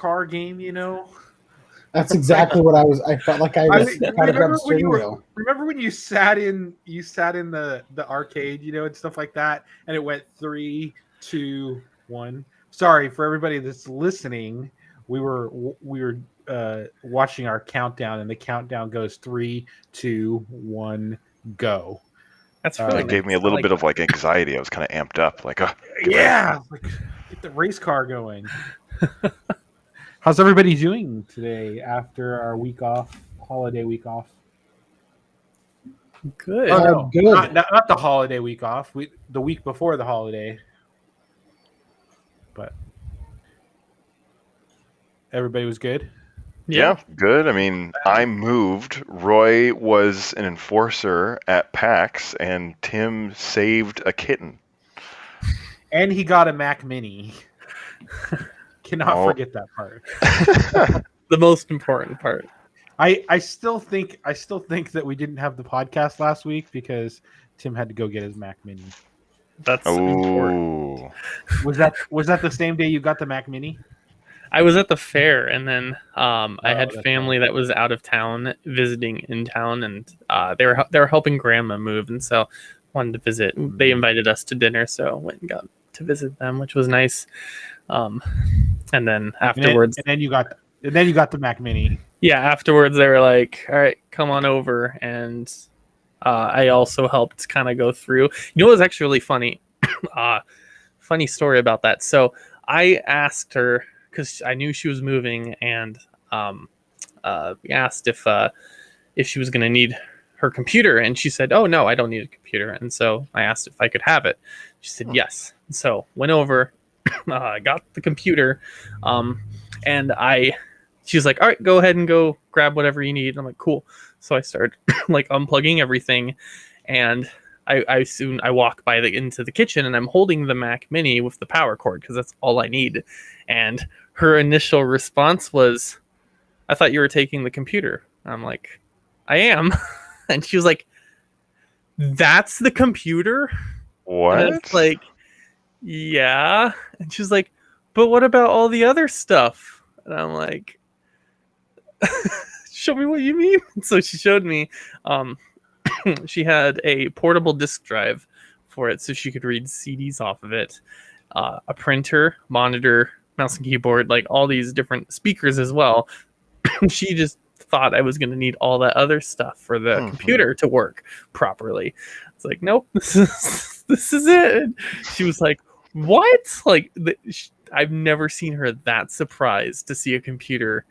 car game, you know. That's exactly what I was. I felt like I was trying to grab the steering wheel. Remember when you sat in the arcade, you know, and stuff like that, and it went 3, 2, 1. Sorry for everybody that's listening. We were watching our countdown, and the countdown goes 3, 2, 1, go. That's really It gave me a little bit of like anxiety. I was kind of amped up, like, yeah, like, get the race car going. How's everybody doing today after our week off, holiday week off? Good. Oh, no, good. Not the holiday week off. The week before the holiday. But everybody was good? Yeah, good. I mean, I moved. Roy was an enforcer at PAX, and Tim saved a kitten. And he got a Mac Mini. Cannot forget that part. The most important part. I still think that we didn't have the podcast last week because Tim had to go get his Mac Mini. That's important. Was that the same day you got the Mac Mini? I was at the fair, and then I had family that was out of town visiting in town, and they were helping Grandma move, and so wanted to visit. They invited us to dinner, so went and got to visit them, which was nice. And then afterwards, and then you got the Mac Mini. Yeah, afterwards they were like, "All right, come on over," and I also helped kind of go through. You know, it was actually really funny. Funny story about that. So I asked her because I knew she was moving, and asked if she was going to need her computer, and she said, "Oh no, I don't need a computer." And so I asked if I could have it. She said yes. So went over, got the computer, and she was like, "All right, go ahead and go grab whatever you need." And I'm like, "Cool." So I started like unplugging everything, and I walk into the kitchen, and I'm holding the Mac Mini with the power cord because that's all I need. And her initial response was, "I thought you were taking the computer." I'm like, "I am." And she was like, "That's the computer?" What? And it's like, "Yeah." And she's like, "But what about all the other stuff?" And I'm like, "Show me what you mean." So she showed me. She had a portable disk drive for it, so she could read CDs off of it. A printer, monitor, mouse and keyboard, like all these different speakers as well. She just thought I was going to need all that other stuff for the computer to work properly. It's like, nope, this is it. She was like, "What?" Like, I've never seen her that surprised to see a computer,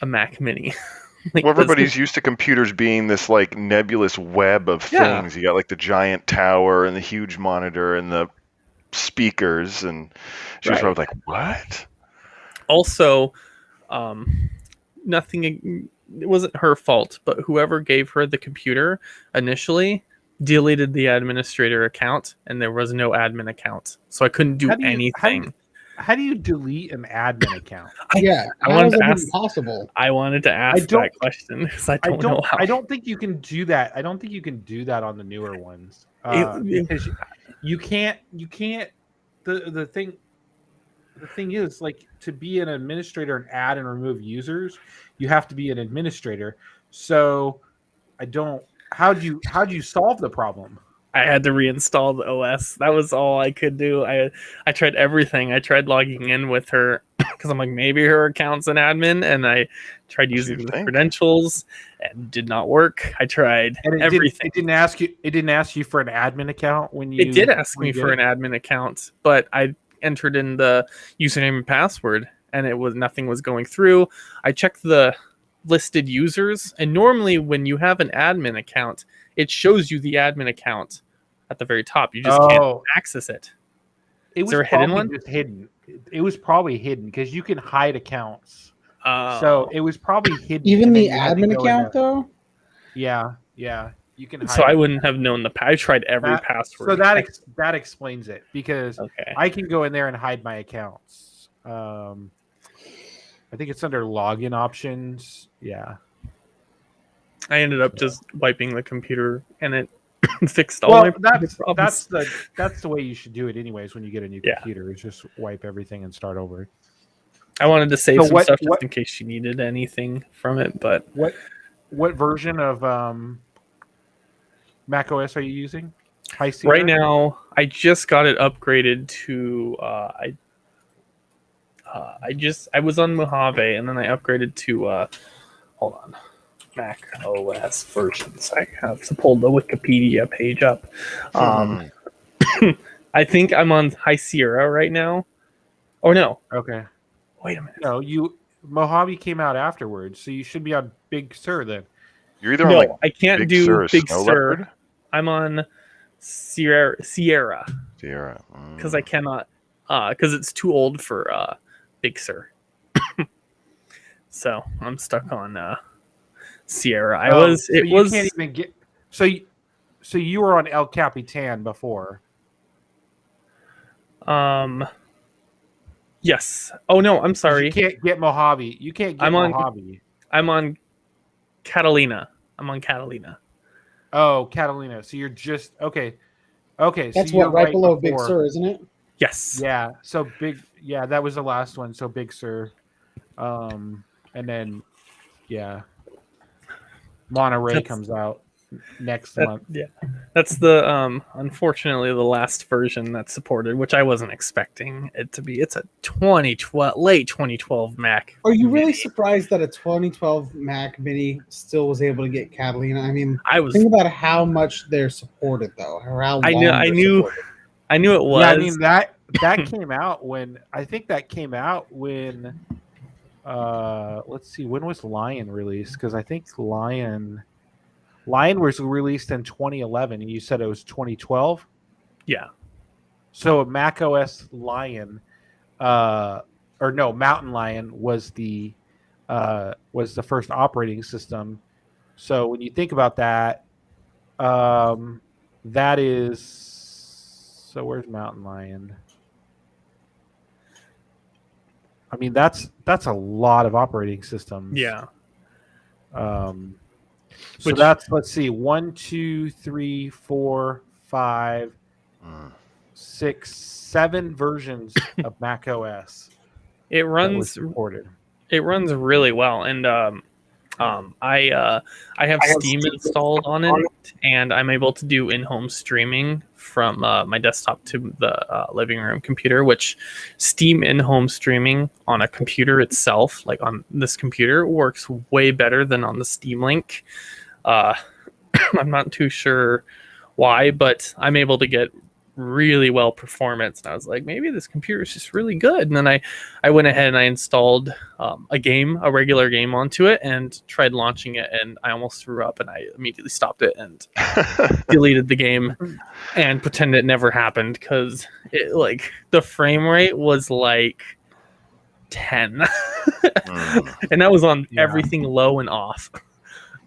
a Mac Mini. Like, well, everybody's used to computers being this like nebulous web of things. You got like the giant tower and the huge monitor and the speakers, and she was probably like, "What?" Also, nothing. It wasn't her fault, but whoever gave her the computer initially deleted the administrator account, and there was no admin account, so I couldn't do anything. How do you delete an admin account? I wanted to ask. Possible. I wanted to ask that question because I don't know how. I don't think you can do that. I don't think you can do that on the newer ones because you can't. The thing is, like, to be an administrator and add and remove users, you have to be an administrator. So I don't. How do you solve the problem? I had to reinstall the OS. That was all I could do. I tried everything. I tried logging in with her because I'm like, maybe her account's an admin, and I tried using the credentials and did not work. I tried everything. It didn't ask you. It didn't ask you for an admin account when you. It did ask me for an admin account, but I entered in the username and password, and nothing was going through. I checked the listed users, and normally when you have an admin account, it shows you the admin account at the very top. You just can't access it. Is there a hidden one? Hidden. It was probably hidden because you can hide accounts. So it was probably hidden. Even the admin account, though? Yeah. You can hide so I wouldn't have known I tried every password. So that explains it because I can go in there and hide my accounts. I think it's under login options. Yeah. I ended up just wiping the computer, and it fixed all my problems. That's the way you should do it anyways when you get a new computer, is just wipe everything and start over. I wanted to save some stuff just in case you needed anything from it. But what version of Mac OS are you using? High Sierra? Right now, I just got it upgraded to. I was on Mojave, and then I upgraded to. Hold on, Mac OS versions. I have to pull the Wikipedia page up. I think I'm on High Sierra right now. Oh no. Okay. Wait a minute. No, Mojave came out afterwards, so you should be on Big Sur then. You're either on I can't do Big Sur. I'm on Sierra. Because I cannot. Because it's too old for Big Sur. So I'm stuck on Sierra. You can't even get. So you were on El Capitan before. Yes. Oh no, I'm sorry. You can't get Mojave. You can't get Mojave. I'm on Catalina. I'm on Catalina. Oh, Catalina. So you're just okay. Okay, that's so what right below Big Sur, isn't it? Yes. Yeah. So that was the last one. So Big Sur, and then Monterey comes out next month. Yeah, that's the unfortunately the last version that's supported, which I wasn't expecting it to be. It's a late 2012 Mac. Are you really surprised that a 2012 Mac Mini still was able to get Catalina? I mean, think about how much they're supported though, or how long I knew it was. Yeah, I mean that came out when let's see, when was Lion released? Because I think Lion was released in 2011, and you said it was 2012. Yeah. So Mac OS Lion, Mountain Lion was the first operating system. So when you think about that, that is. So where's Mountain Lion? I mean, that's a lot of operating systems. Yeah. So that's, let's see, 1, 2, 3, 4, 5, 6, 7 versions of Mac OS. It runs really well, and I have Steam installed on it, and I'm able to do in-home streaming from my desktop to the living room computer, which Steam in-home streaming on a computer itself, like on this computer, works way better than on the Steam Link. I'm not too sure why, but I'm able to get really well performance, and I was like, maybe this computer is just really good. And then I went ahead and I installed a regular game onto it and tried launching it, and I almost threw up, and I immediately stopped it and deleted the game and pretended it never happened, because the frame rate was like 10 and that was on everything low and off.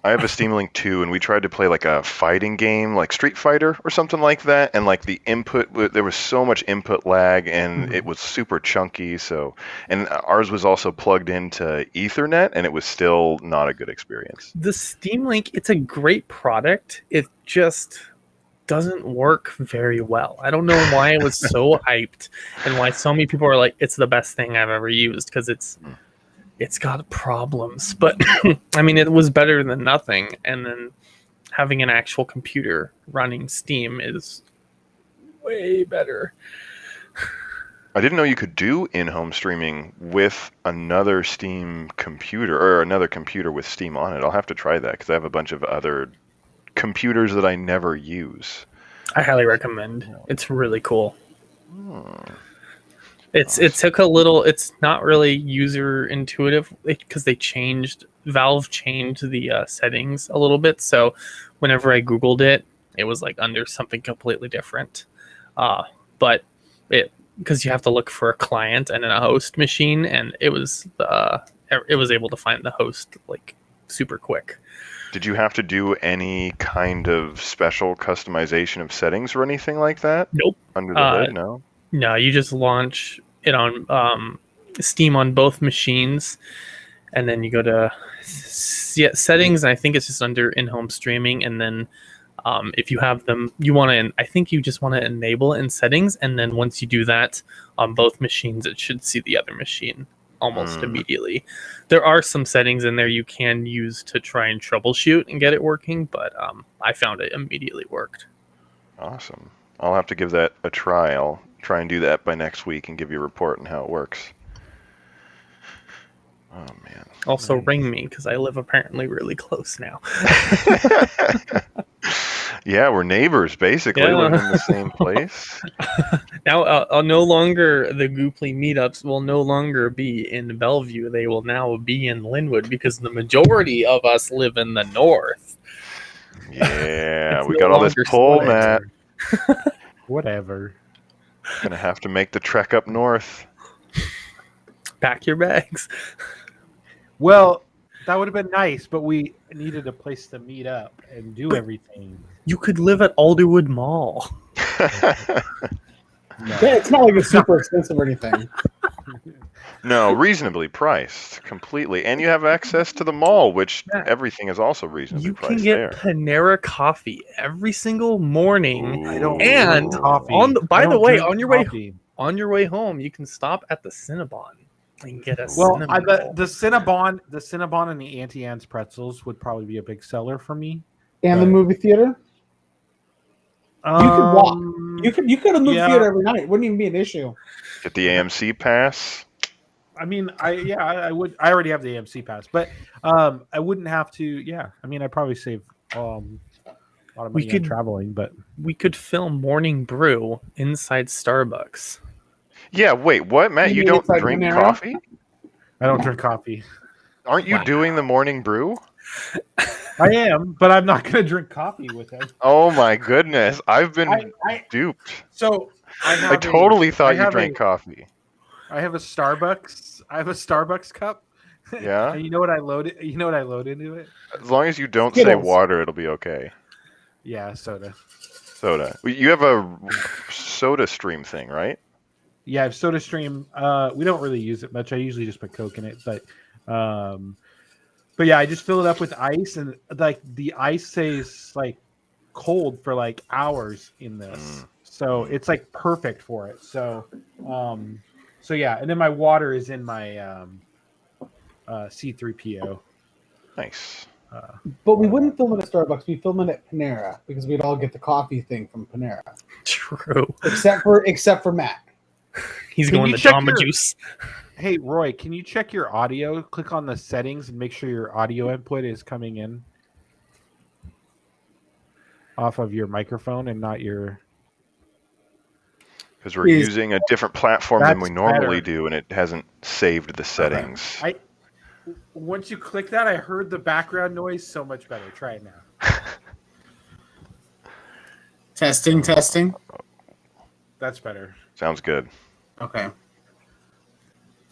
I have a Steam Link 2, and we tried to play like a fighting game, like Street Fighter or something like that, and like the input, there was so much input lag, and it was super chunky. So, and ours was also plugged into Ethernet, and it was still not a good experience. The Steam Link, it's a great product. It just doesn't work very well. I don't know why it was so hyped, and why so many people are like, it's the best thing I've ever used, because it's got problems, but I mean, it was better than nothing. And then having an actual computer running Steam is way better. I didn't know you could do in-home streaming with another Steam computer, or another computer with Steam on it. I'll have to try that, because I have a bunch of other computers that I never use. I highly recommend. It's really cool. It took a little. It's not really user intuitive, because Valve changed the settings a little bit. So whenever I Googled it, it was like under something completely different. But because you have to look for a client and a host machine, and it was able to find the host like super quick. Did you have to do any kind of special customization of settings or anything like that? Nope. Under the hood, no. No, you just launch it on Steam on both machines, and then you go to settings, and I think it's just under in-home streaming, and then if you have them, I think you just want to enable it in settings, and then once you do that on both machines, it should see the other machine almost immediately. There are some settings in there you can use to try and troubleshoot and get it working, but I found it immediately worked. Awesome. I'll have to give that a try. I'll try and do that by next week and give you a report on how it works. Oh, man. Also, ring me, because I live apparently really close now. Yeah, we're neighbors, basically, living in the same place. Now, no longer, the Gooply meetups will no longer be in Bellevue. They will now be in Linwood, because the majority of us live in the north. Yeah, we got all this pull, Matt. Whatever. Gonna have to make the trek up north. Pack your bags. Well, that would have been nice, but we needed a place to meet up and do everything. You could live at Alderwood Mall. No. Yeah, it's not like it's super expensive or anything. No, reasonably priced, completely. And you have access to the mall, which everything is also reasonably priced there. You can get Panera coffee every single morning. Ooh. I don't And coffee. By the way, on your way home, you can stop at the Cinnabon and get a Cinnabon. The Cinnabon and the Auntie Anne's pretzels would probably be a big seller for me. And the movie theater? You could walk. You could go to the movie theater every night. It wouldn't even be an issue. Get the AMC pass. I mean, I would. I already have the AMC pass, but I wouldn't have to. Yeah, I mean, I'd probably save a lot of money on traveling. But we could film Morning Brew inside Starbucks. Yeah, wait, what, Matt? You don't drink coffee? I don't drink coffee. Aren't you doing the Morning Brew? I am, but I'm not going to drink coffee with him. Oh my goodness, I've been duped. So I totally thought you drank coffee. I have a Starbucks. I have a Starbucks cup. Yeah. And you know what I load? You know what I load into it? As long as you don't say water, it'll be okay. Yeah, soda. Soda. You have a Soda Stream thing, right? Yeah, I have Soda Stream. We don't really use it much. I usually just put Coke in it, but yeah, I just fill it up with ice, and like the ice stays like cold for like hours in this, so it's like perfect for it. So yeah, and then my water is in my C3PO. Nice. But we wouldn't film it at Starbucks. We'd film it at Panera because we'd all get the coffee thing from Panera. True. Except for Matt. He's going to Jamba Juice. Hey, Roy, can you check your audio? Click on the settings and make sure your audio input is coming in off of your microphone and not your... Because we're using a different platform than we normally do, and it hasn't saved the settings. Once you click that, I heard the background noise so much better. Try it now. Testing. That's better. Sounds good. Okay.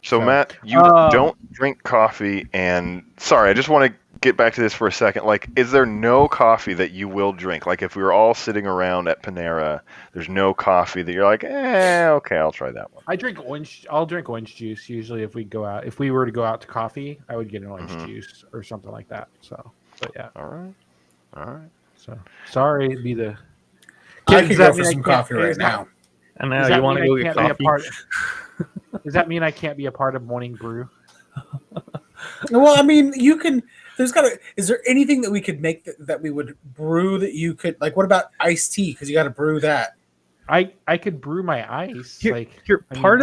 So Matt, you don't drink coffee, and sorry, I just want to get back to this for a second. Like, is there no coffee that you will drink? Like, if we were all sitting around at Panera, there's no coffee that you're like, okay, I'll try that one. I'll drink orange juice usually if we go out. If we were to go out to coffee, I would get an orange juice or something like that. So, but yeah. All right. So sorry, be the. I could go for some coffee right now. And now you want to go get coffee? Does that mean I can't be a part of Morning Brew? Well, I mean, you can. Is there anything that we could make that we would brew that you could like? What about iced tea? Because you got to brew that. I could brew my ice. Part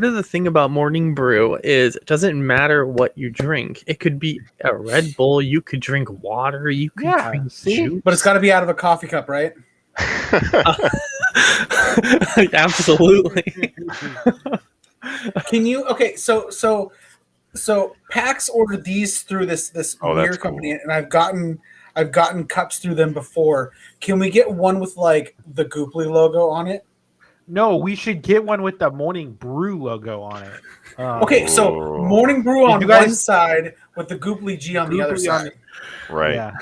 of the thing about Morning Brew is it doesn't matter what you drink. It could be a Red Bull. You could drink water. You could drink juice. But it's got to be out of a coffee cup, right? Absolutely. Can you? Okay, so PAX ordered these through this beer company, and I've gotten cups through them before. Can we get one with like the Gooply logo on it? No, we should get one with the Morning Brew logo on it. Okay, so Morning Brew on one side with the Gooply G on the other side. Right. Yeah.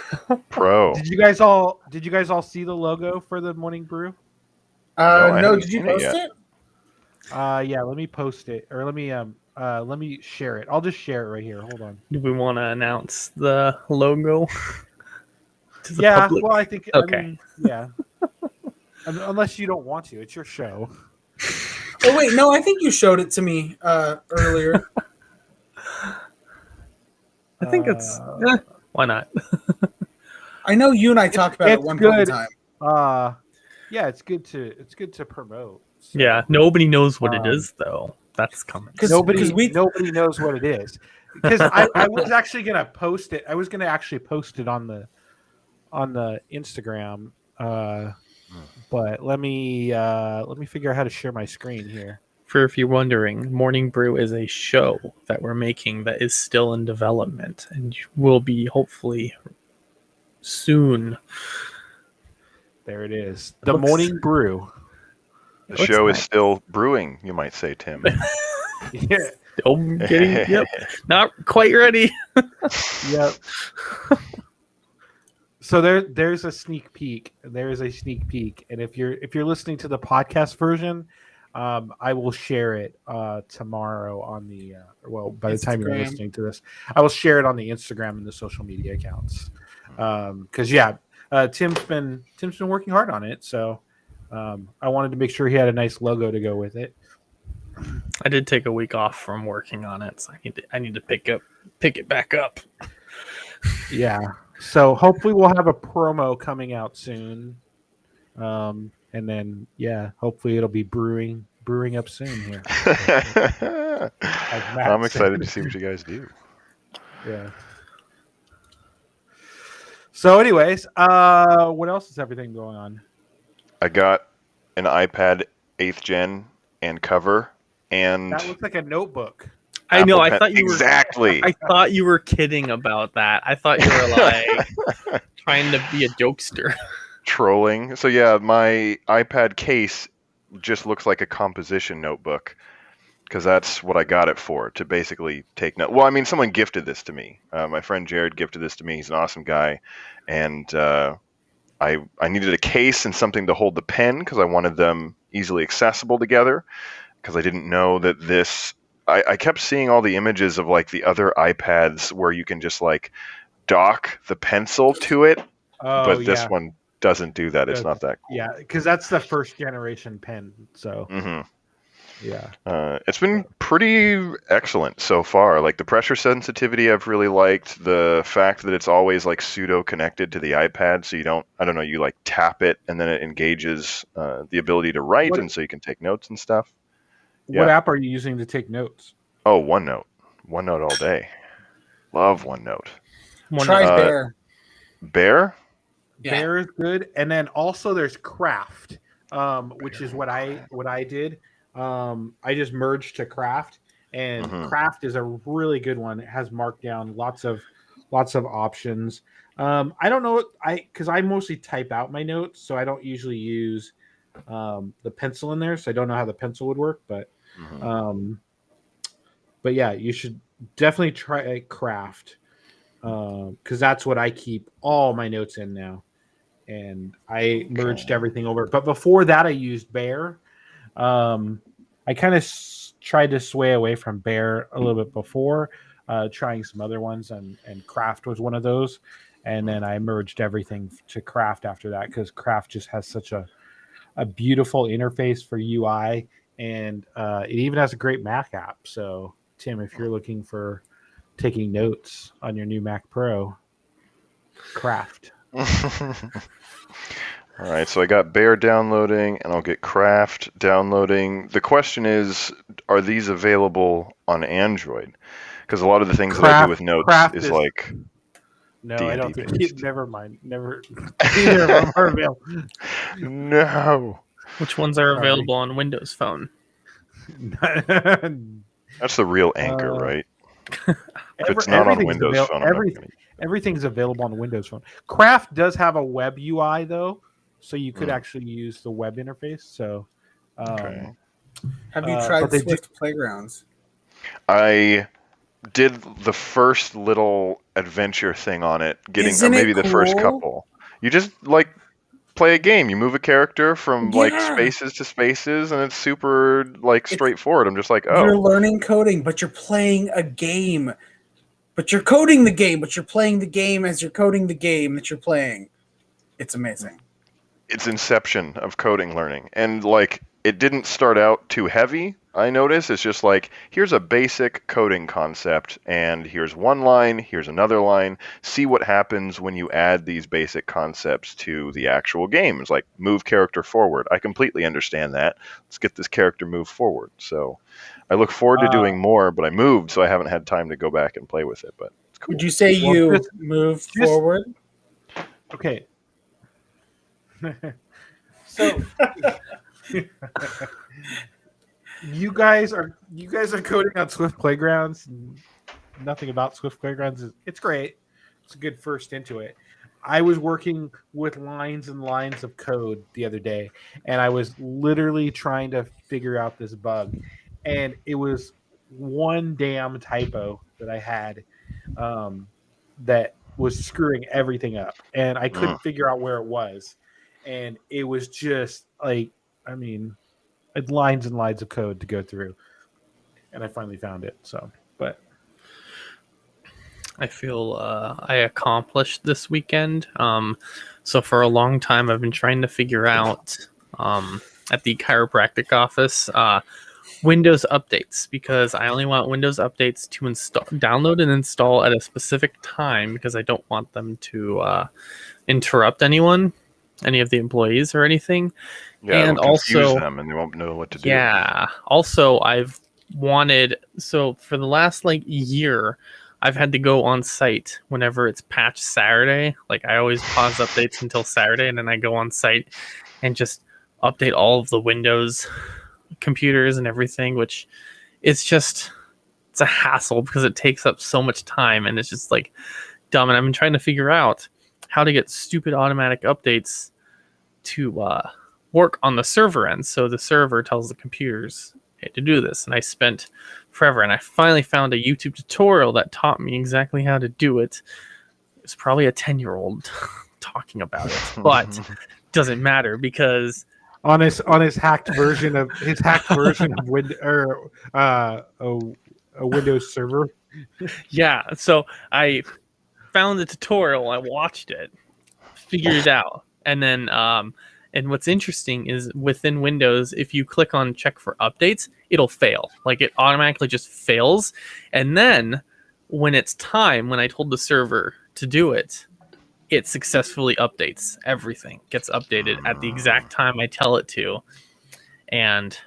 Pro. Did you guys all see the logo for the Morning Brew? No, did you post it? Yeah, let me post it, or let me share it. I'll just share it right here. Hold on. Do we want to announce the logo to the public? Well, I think okay. I mean, yeah. Unless you don't want to, it's your show. Oh wait, no, I think you showed it to me earlier. I think it's why not? I know you and I talked about it at one point in time. Yeah, it's good to promote. So. Yeah, nobody knows what it is though. That's coming. Nobody knows what it is. Because I was actually gonna post it. I was gonna actually post it on the Instagram. But let me figure out how to share my screen here. For if you're wondering, Morning Brew is a show that we're making that is still in development and will be hopefully soon. There it is. The Morning Brew. The show is still brewing, you might say, Tim. Yeah. Still getting, yep. Not quite ready. Yep. So there's a sneak peek. There is a sneak peek, and if you're listening to the podcast version, I will share it tomorrow on the by the time you're listening to this, I will share it on the Instagram and the social media accounts. Because Tim's been working hard on it, so I wanted to make sure he had a nice logo to go with it. I did take a week off from working on it, so I need to pick it back up. Yeah. So hopefully we'll have a promo coming out soon, and then hopefully it'll be brewing up soon here. I'm excited to see what you guys do. Yeah. So, anyways, what else is everything going on? I got an iPad 8th gen and cover, and that looks like a notebook. I know. I thought you were exactly. I thought you were kidding about that. I thought you were like trying to be a jokester, trolling. So yeah, my iPad case just looks like a composition notebook because that's what I got it for, to basically take notes. Well, I mean, someone gifted this to me. My friend Jared gifted this to me. He's an awesome guy, and I needed a case and something to hold the pen because I wanted them easily accessible together. Because I didn't know that this. I kept seeing all the images of like the other iPads where you can just like dock the pencil to it, but this one doesn't do that. It's not that cool. Yeah, because that's the first generation pen. So it's been pretty excellent so far. Like the pressure sensitivity, I've really liked. The fact that it's always like pseudo connected to the iPad, so you like tap it and then it engages the ability to write, and so you can take notes and stuff. What app are you using to take notes? Oh, OneNote. OneNote all day. Love OneNote. Try Bear. Bear? Yeah. Bear is good. And then also there's Craft, which is what I did. I just merged to Craft, and Craft is a really good one. It has Markdown, lots of options. I don't know, because I mostly type out my notes, so I don't usually use the pencil in there, so I don't know how the pencil would work, but yeah, you should definitely try Craft, because that's what I keep all my notes in now, and I merged everything over. But before that, I used Bear. I kind of tried to sway away from Bear a little bit before, trying some other ones, and Craft was one of those, and then I merged everything to Craft after that, because Craft just has such a beautiful interface for UI, and it even has a great Mac app. So, Tim, if you're looking for taking notes on your new Mac Pro, Craft. All right, so I got Bear downloading, and I'll get Craft downloading. The question is, are these available on Android? Because a lot of the things that I do with notes is like... No, D&D I don't think. based. Never mind. Never. Neither of them are available. No. Which ones are available on Windows Phone? That's the real Anchor, right? If it's not on Windows Phone, everything's available on Windows Phone. Craft does have a web UI though, so you could actually use the web interface. So, have you tried Swift Playgrounds? I did the first little adventure thing on it, the first couple. You just like play a game. You move a character from like spaces to spaces, and it's super like straightforward. I'm just like, you're learning coding, but you're playing a game. But you're coding the game, but you're playing the game as you're coding the game that you're playing. It's amazing. It's Inception of coding learning, and like it didn't start out too heavy. I noticed it's just like, here's a basic coding concept, and here's one line, here's another line. See what happens when you add these basic concepts to the actual game. It's like, move character forward. I completely understand that. Let's get this character moved forward. So I look forward to doing more, but I moved, so I haven't had time to go back and play with it. But it's cool. Would you say you move forward? Okay. So you guys are coding on Swift Playgrounds. Nothing about Swift Playgrounds it's great. It's a good first into it. I was working with lines and lines of code the other day, and I was literally trying to figure out this bug, and it was one damn typo that I had that was screwing everything up, and I couldn't figure out where it was. And it was just like, I mean, lines and lines of code to go through. And I finally found it. So, but I feel I accomplished this weekend. So for a long time, I've been trying to figure out at the chiropractic office Windows updates, because I only want Windows updates to download and install at a specific time, because I don't want them to interrupt any of the employees or anything. Yeah, and also them and they won't know what to do. Yeah. Also, so for the last year, I've had to go on site whenever it's patch Saturday. Like, I always pause updates until Saturday, and then I go on site and just update all of the Windows computers and everything, which it's a hassle because it takes up so much time, and it's just like dumb. And I've been trying to figure out how to get stupid automatic updates to work on the server end. So the server tells the computers, hey, to do this. And I spent forever, and I finally found a YouTube tutorial that taught me exactly how to do it. It's probably a 10-year-old talking about it, but it doesn't matter, because on his hacked version of a Windows server. Yeah. So I found the tutorial, I watched it, figured it out, and then and what's interesting is within Windows, if you click on check for updates, it'll fail. Like, it automatically just fails. And then when it's time, when I told the server to do it, it successfully updates. Everything gets updated at the exact time I tell it to. And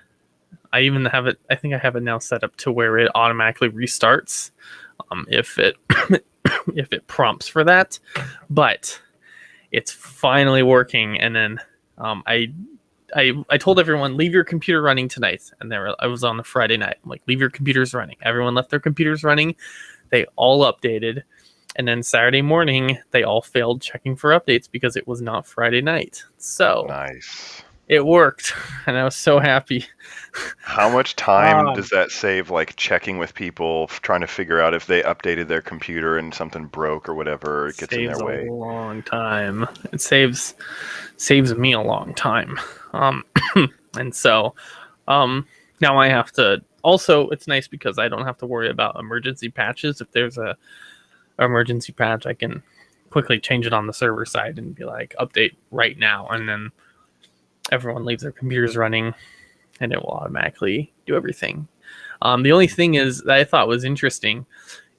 I even have it, I think I have it now set up to where it automatically restarts if it if it prompts for that. But it's finally working. And then I told everyone, leave your computer running tonight. And I was on the Friday night. I'm like, leave your computers running. Everyone left their computers running. They all updated. And then Saturday morning, they all failed checking for updates because it was not Friday night. So nice. It worked, and I was so happy. How much time does that save, like checking with people, trying to figure out if they updated their computer and something broke or whatever, it gets in their way? Saves a long time. It saves me a long time. And so now I have to. Also, it's nice because I don't have to worry about emergency patches. If there's a emergency patch, I can quickly change it on the server side and be like, update right now, and then everyone leaves their computers running and it will automatically do everything. The only thing is that I thought was interesting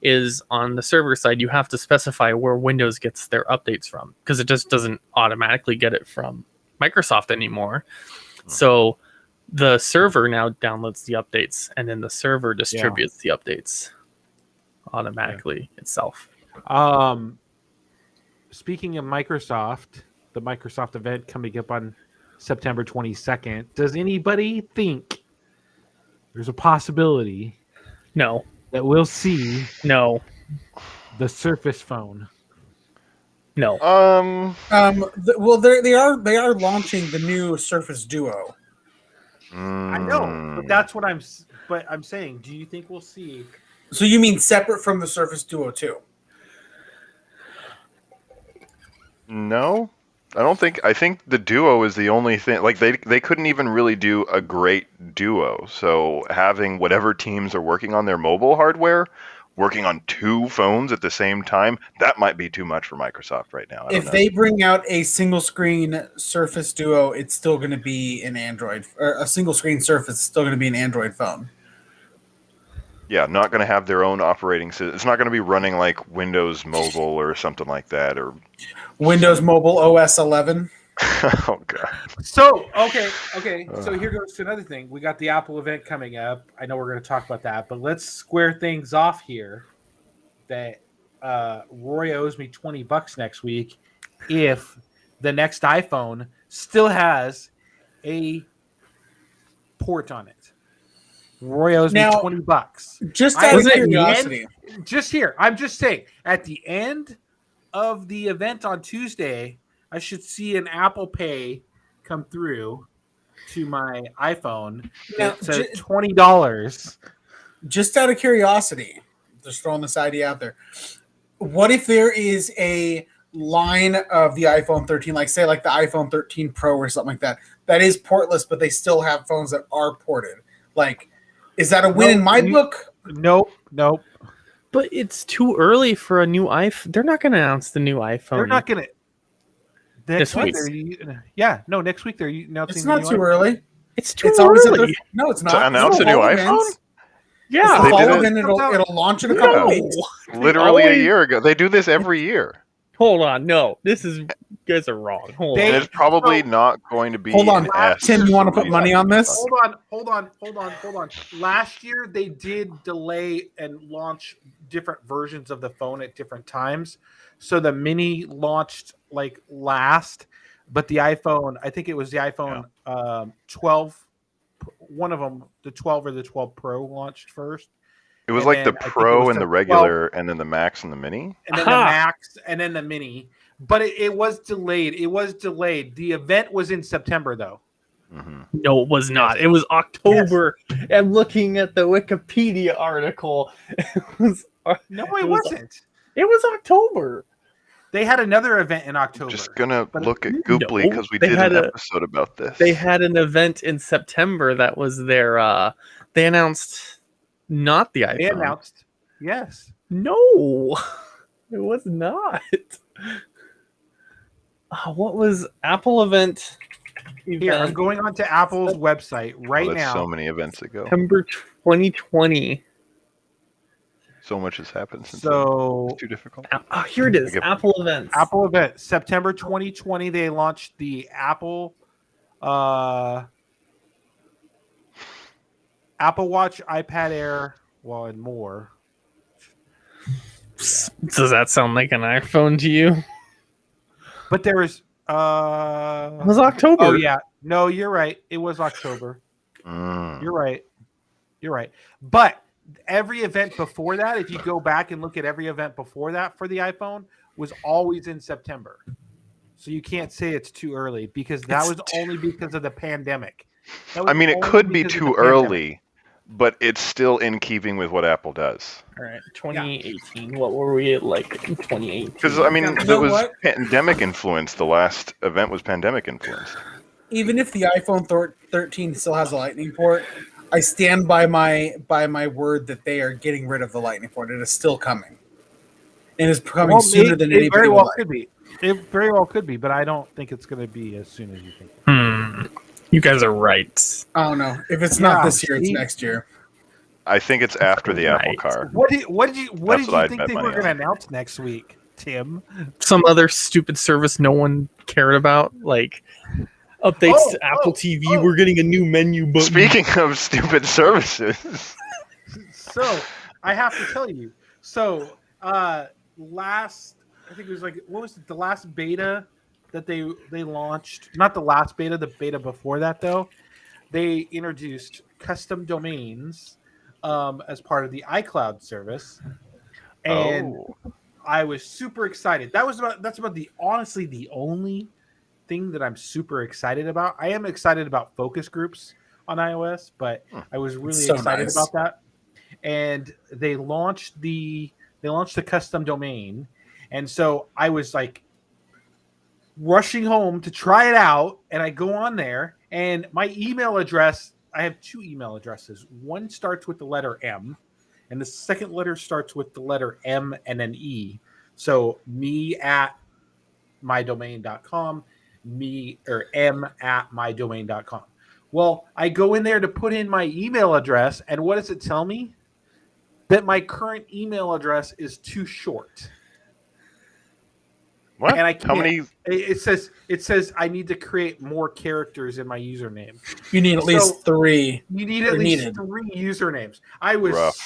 is on the server side, you have to specify where Windows gets their updates from, because it just doesn't automatically get it from Microsoft anymore. So the server now downloads the updates, and then the server distributes the updates automatically itself. Speaking of Microsoft, the Microsoft event coming up on September 22nd. Does anybody think there's a possibility that we'll see the Surface phone? No. Well, they are launching the new Surface Duo. I know, but that's what I'm saying. Do you think we'll see? So you mean separate from the Surface Duo 2? No. I think the Duo is the only thing. Like, they couldn't even really do a great Duo. So having whatever teams are working on their mobile hardware working on 2 phones at the same time, that might be too much for Microsoft right now. If they bring out a single screen Surface Duo, it's still going to be an Android, or a single screen Surface is still going to be an Android phone. Yeah, not going to have their own operating system. It's not going to be running like Windows Mobile or something like that, or Windows Mobile OS 11. Oh god. So okay. So here goes to another thing. We got the Apple event coming up. I know we're going to talk about that, but let's square things off here. That Roy owes me $20 next week if the next iPhone still has a port on it. Roy owes me $20. Just out of curiosity. I'm just saying, at the end of the event on Tuesday, I should see an Apple Pay come through to my iPhone. That says $20. Just out of curiosity, just throwing this idea out there. What if there is a line of the iPhone 13, like say like the iPhone 13 Pro or something like that, that is portless, but they still have phones that are ported? Like, is that a win in my book? Nope. But it's too early for a new iPhone. They're not going to announce the new iPhone. They're not going to. Next week. Next week they're announcing. It's not too early. It's too early. No, it's not. To announce a new iPhone? Yeah, the fall event, it'll launch in a couple weeks. Literally a year ago. They do this every year. Hold on, no, you guys are wrong. Hold on. It's probably not going to be. Hold on, Tim. You want to put money on this? Hold on. Last year they did delay and launch different versions of the phone at different times. So the Mini launched like last, but the iPhone, I think it was the iPhone 12. One of them, the 12 or the 12 Pro, launched first. It was like the Pro and the regular, and then the Max and the Mini. And then the Max, and then the Mini. But it was delayed. The event was in September, though. Mm-hmm. No, it was not. It was October. Yes. I'm looking at the Wikipedia article. It wasn't. It was October. They had another event in October. I'm just gonna look at Gooply because we did an episode about this. They had an event in September that was their. They announced. Not the iPhone. They announced, yes. No, it was not. What was Apple event? Here, I'm going onto Apple's website right now. So many events ago. September 2020. So much has happened since then. It's too difficult. Here it is. Apple events. Apple event. September 2020, they launched the Apple Apple Watch, iPad Air, and more. Does that sound like an iPhone to you? But there was it was October. Oh yeah. No, you're right. It was October. You're right. But every event before that, if you go back and look at every event before that for the iPhone, was always in September. So you can't say it's too early because that was only because of the pandemic. I mean, it could be too early, but it's still in keeping with what Apple does. All right, 2018. Yeah. What were we like in 2018? Because, I mean, there was pandemic influence. The last event was pandemic influenced. Even if the iPhone 13 still has a Lightning port, I stand by my word that they are getting rid of the Lightning port. It is still coming. And it's coming sooner than anybody very well could be. It very well could be, but I don't think it's going to be as soon as you think. You guys are right. Oh no! If it's not this year, it's next year. I think it's after the Apple Car. What did you think they were going to announce next week, Tim? Some other stupid service no one cared about, like updates to Apple TV. We're getting a new menu button. Speaking of stupid services, so I have to tell you. So last, I think it was like, what was it? The last beta that they launched, not the last beta, the beta before that though, they introduced custom domains as part of the iCloud service, and I was super excited. That's about honestly the only thing that I'm super excited about. I am excited about focus groups on iOS, but I was really excited about that. And they launched the custom domain, and so I was like rushing home to try it out, and I go on there, and my email address, I have two email addresses. One starts with the letter M, and the second letter starts with the letter M and an E. So me at mydomain.com, me or M at mydomain.com. Well, I go in there to put in my email address, and what does it tell me? That my current email address is too short. What? And I can't. How many? It says I need to create more characters in my username. You need at least 3. You need at least 3 usernames. I was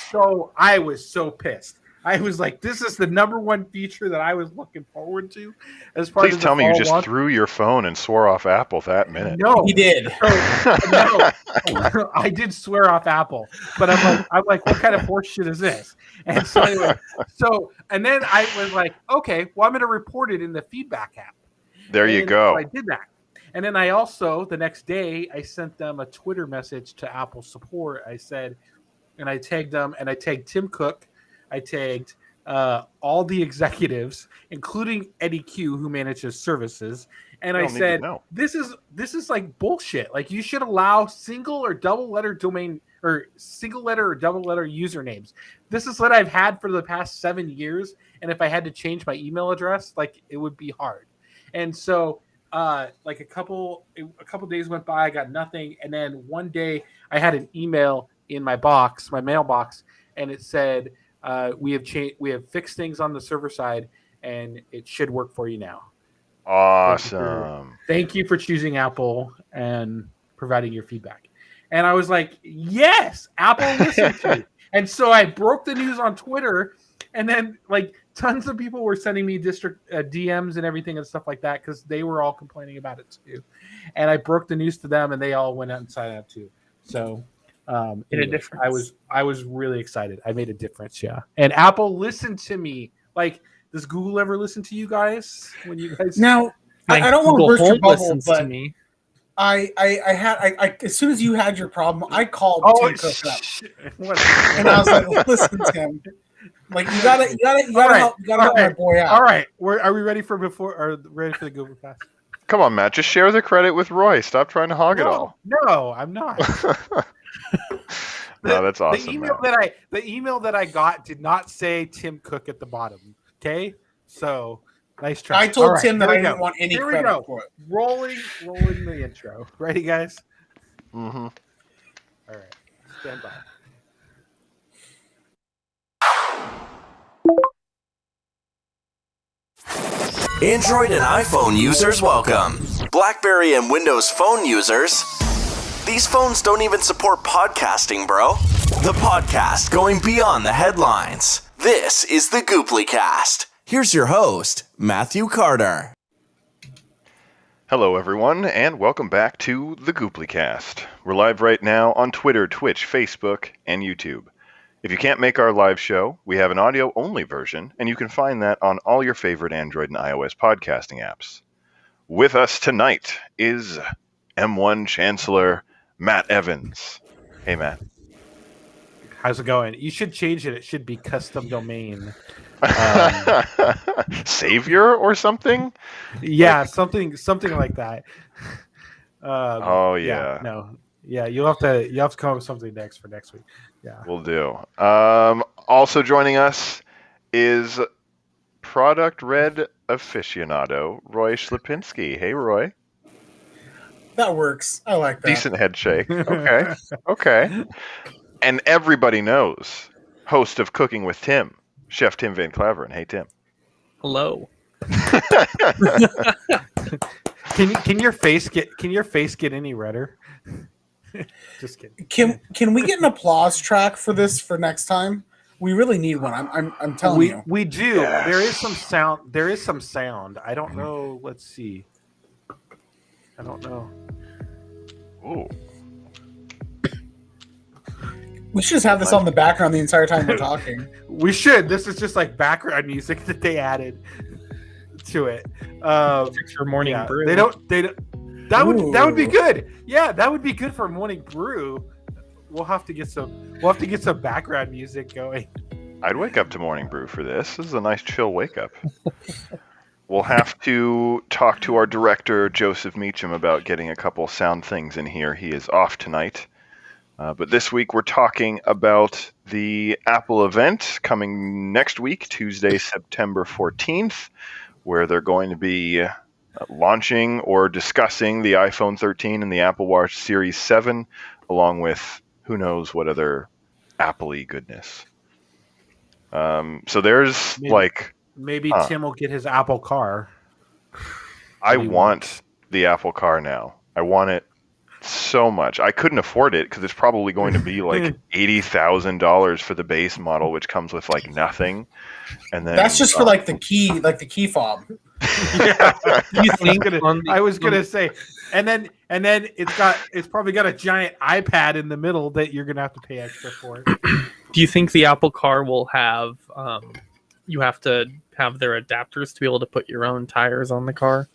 so pissed. I was like, this is the number one feature that I was looking forward to as part of the Please tell me you just launch. threw your phone and swore off Apple that minute. No, he did. No, I did swear off Apple, but I'm like, what kind of horseshit is this? And so anyway, and then I was like, okay, well, I'm going to report it in the feedback app. There you go. So I did that. And then I also, the next day, I sent them a Twitter message to Apple support. I said, and I tagged them, and I tagged Tim Cook. I tagged all the executives, including Eddie Q, who manages services. And I said, this is like bullshit. Like, you should allow single or double letter domain or single letter or double letter usernames. This is what I've had for the past 7 years. And if I had to change my email address, like, it would be hard. And so like a couple days went by, I got nothing. And then one day I had an email in my mailbox, and it said, we have fixed things on the server side, and it should work for you now. Awesome. Thank you for choosing Apple and providing your feedback. And I was like, yes, Apple listened to me. And so I broke the news on Twitter, and then like tons of people were sending me district DMs and everything and stuff like that, because they were all complaining about it too. And I broke the news to them, and they all went out and signed up too. So made a difference. I was really excited. I made a difference, yeah. And Apple listened to me. Like, does Google ever listen to you guys when you guys? Now, I don't want to burst your bubble, but to me. I had as soon as you had your problem, I called Tim Cook up, and I was like, "Listen, Tim, like you gotta help my boy out." All right, are we ready for the Google Cast? Come on, Matt. Just share the credit with Roy. Stop trying to hog it all. No, I'm not. No, that's awesome. The email that I got did not say Tim Cook at the bottom. Okay, so nice try. I told Tim that I didn't want any credit for it. Rolling the intro. Ready, guys? Mm-hmm. All right, stand by. Android and iPhone users, welcome. BlackBerry and Windows Phone users, these phones don't even support podcasting, bro. The podcast going beyond the headlines. This is the Gooplycast. Here's your host, Matthew Carter. Hello, everyone, and welcome back to the Gooplycast. We're live right now on Twitter, Twitch, Facebook, and YouTube. If you can't make our live show, we have an audio-only version, and you can find that on all your favorite Android and iOS podcasting apps. With us tonight is M1 Chancellor Matt Evans. Hey, Matt. How's it going? You should change it. It should be custom domain. Savior or something? Yeah, something like that. Oh yeah. Yeah, no. Yeah, you'll have to come up with something for next week. Yeah. Will do. Also joining us is Product Red aficionado Roy Schlipinski. Hey, Roy. That works. I like that. Decent head shake. Okay. Okay. And everybody knows, host of Cooking with Tim, Chef Tim Van Claveren. Hey, Tim. Hello. Can your face get any redder? Just kidding. Can we get an applause track for this for next time? We really need one. I'm telling you. We do. Yes. There is some sound. I don't know. Let's see. I don't know. Ooh. We should just have this on the background the entire time we're talking. We should. This is just like background music that they added to it. For morning brew. They don't. That would be good. Yeah, that would be good for morning brew. We'll have to get some background music going. I'd wake up to morning brew for this. This is a nice chill wake up. We'll have to talk to our director Joseph Meacham about getting a couple sound things in here. He is off tonight. But this week we're talking about the Apple event coming next week, Tuesday, September 14th, where they're going to be launching or discussing the iPhone 13 and the Apple Watch Series 7, along with who knows what other Apple-y goodness. So there's maybe Tim will get his Apple car. I want the Apple car now. I want it so much. I couldn't afford it because it's probably going to be like $80,000 for the base model, which comes with like nothing. And then that's just for like the key fob. Yeah. I was gonna say, and then it's probably got a giant iPad in the middle that you're gonna have to pay extra for. Do you think the Apple car will have? You have to have their adapters to be able to put your own tires on the car.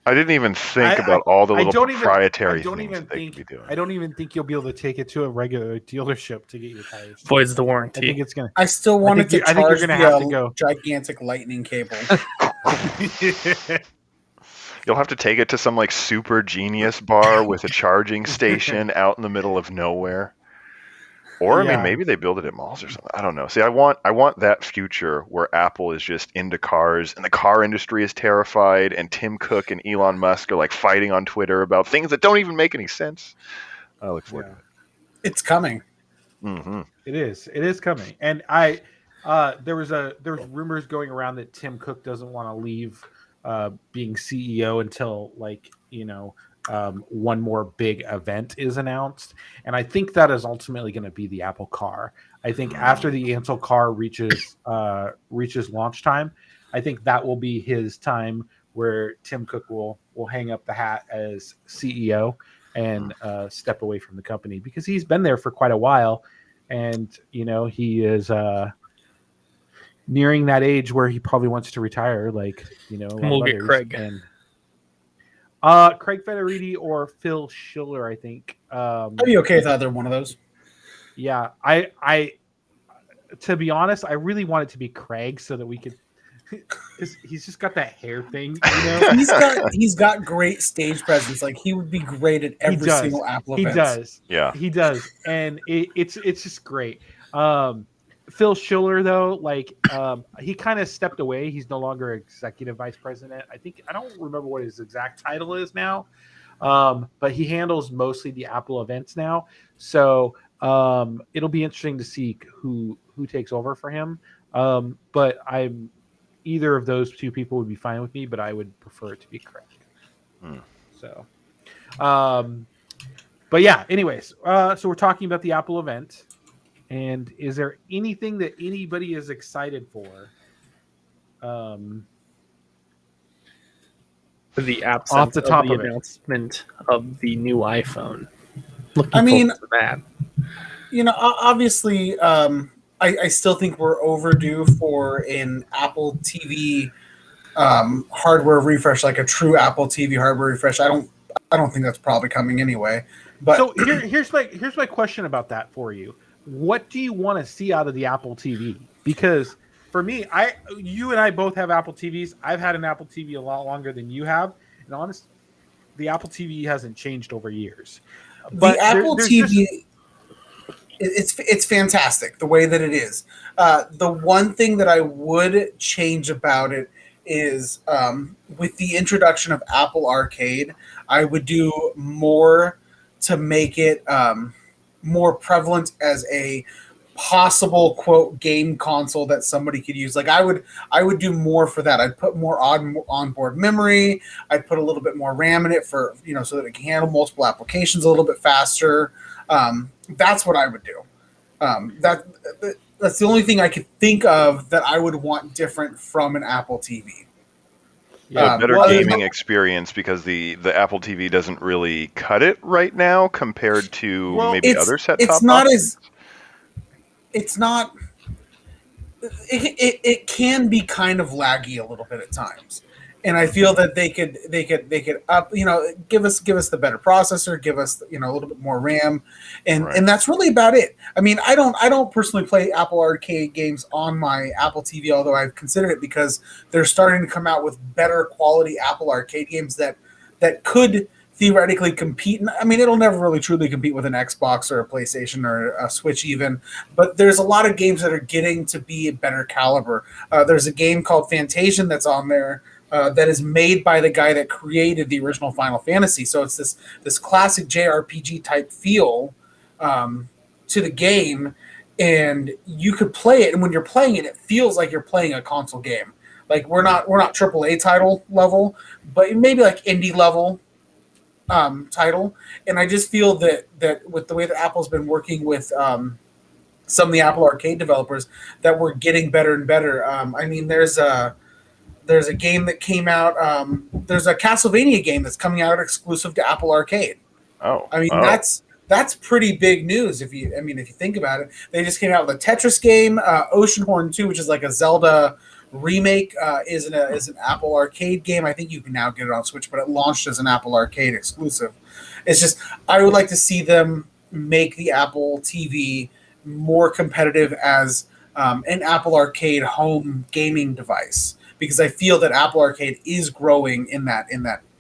I didn't even think about all the little proprietary things they could be doing. I don't even think you'll be able to take it to a regular dealership to get your tires. Voids the warranty. I think it's gonna. I still want it to charge. I think you're gonna have to go gigantic lightning cable. You'll have to take it to some like super genius bar with a charging station out in the middle of nowhere. Or I mean, maybe they build it at malls or something. I don't know. See, I want that future where Apple is just into cars and the car industry is terrified, and Tim Cook and Elon Musk are like fighting on Twitter about things that don't even make any sense. I look forward to it. It's coming. Mm-hmm. It is coming. And there was rumors going around that Tim Cook doesn't want to leave being CEO until one more big event is announced, and I think that is ultimately going to be the Apple car. I think after the Apple car reaches launch time, I think that will be his time where Tim Cook will hang up the hat as CEO and step away from the company, because he's been there for quite a while, and he is nearing that age where he probably wants to retire. We'll get Craig. And Craig Federighi or Phil Schiller, I think. I'd be okay with either one of those. Yeah, I to be honest, I really want it to be Craig so that we could. He's just got that hair thing, He's got great stage presence. Like, he would be great at every single Apple event. He does. Yeah, he does, and it's just great. Phil Schiller, though, he kind of stepped away. He's no longer executive vice president. I don't remember what his exact title is now, but he handles mostly the Apple events now. So it'll be interesting to see who takes over for him. But either of those two people would be fine with me, but I would prefer it to be Craig. So, but yeah. Anyways, so we're talking about the Apple event. And is there anything that anybody is excited for? The absence off the top of the of announcement of the new iPhone. I mean, that. Obviously, I still think we're overdue for an Apple TV hardware refresh, like a true Apple TV hardware refresh. I don't think that's probably coming anyway. But so here's my question about that for you. What do you want to see out of the Apple TV? Because for me, you and I both have Apple TVs. I've had an Apple TV a lot longer than you have. And honestly, the Apple TV hasn't changed over years. But the Apple TV, it's fantastic the way that it is. The one thing that I would change about it is with the introduction of Apple Arcade, I would do more to make it more prevalent as a possible quote game console that somebody could use. Like, I would do more for that. I'd put more onboard memory. I'd put a little bit more RAM in it for so that it can handle multiple applications a little bit faster. That's what I would do. That's the only thing I could think of that I would want different from an Apple TV. Yeah, better gaming experience, because the Apple TV doesn't really cut it right now compared to maybe other set-top boxes. It can be kind of laggy a little bit at times, and I feel that they could up give us the better processor, give us a little bit more RAM, and that's really about it. I mean, I don't personally play Apple Arcade games on my Apple TV, although I've considered it, because they're starting to come out with better quality Apple Arcade games that could theoretically compete. I mean, it'll never really truly compete with an Xbox or a PlayStation or a Switch even, but there's a lot of games that are getting to be a better caliber. There's a game called Fantasian that's on there that is made by the guy that created the original Final Fantasy. So it's this classic JRPG type feel to the game, and you could play it, and when you're playing it, it feels like you're playing a console game. Like we're not AAA title level, but maybe like indie level title. And I just feel that with the way that Apple's been working with some of the Apple Arcade developers, that we're getting better and better. I mean, there's a game that came out. There's a Castlevania game that's coming out exclusive to Apple Arcade. Oh, I mean that's pretty big news if you think about it. They just came out with a Tetris game, Oceanhorn 2, which is like a Zelda remake, is an Apple Arcade game. I think you can now get it on Switch, but it launched as an Apple Arcade exclusive. It's just I would like to see them make the Apple TV more competitive as an Apple Arcade home gaming device, because I feel that Apple Arcade is growing in that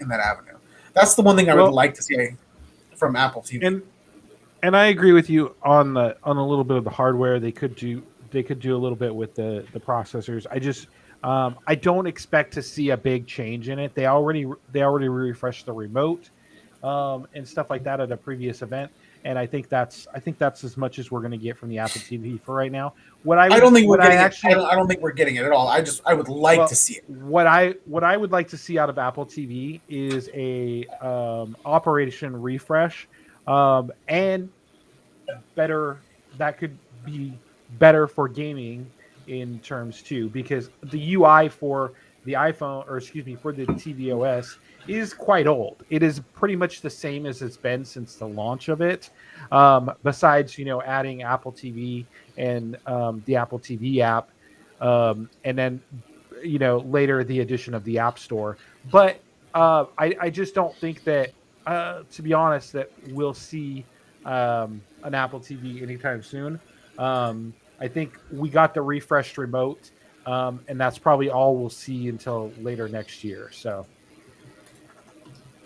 avenue. That's the one thing I would like to see from Apple TV. And I agree with you on a little bit of the hardware. They could do a little bit with the processors. I just I don't expect to see a big change in it. They already refreshed the remote and stuff like that at a previous event, and I think that's as much as we're going to get from the Apple TV for right now. I don't think we're getting it at all. I would like to see it. What I would like to see out of Apple TV is a operation refresh, and better. That could be better for gaming in terms too, because the UI for the iPhone, or excuse me, for the tvOS is quite old. It is pretty much the same as it's been since the launch of it. Besides, adding Apple TV and the Apple TV app, and then, later the addition of the App Store. But I just don't think that, to be honest, that we'll see an Apple TV anytime soon. I think we got the refreshed remote, and that's probably all we'll see until later next year. So,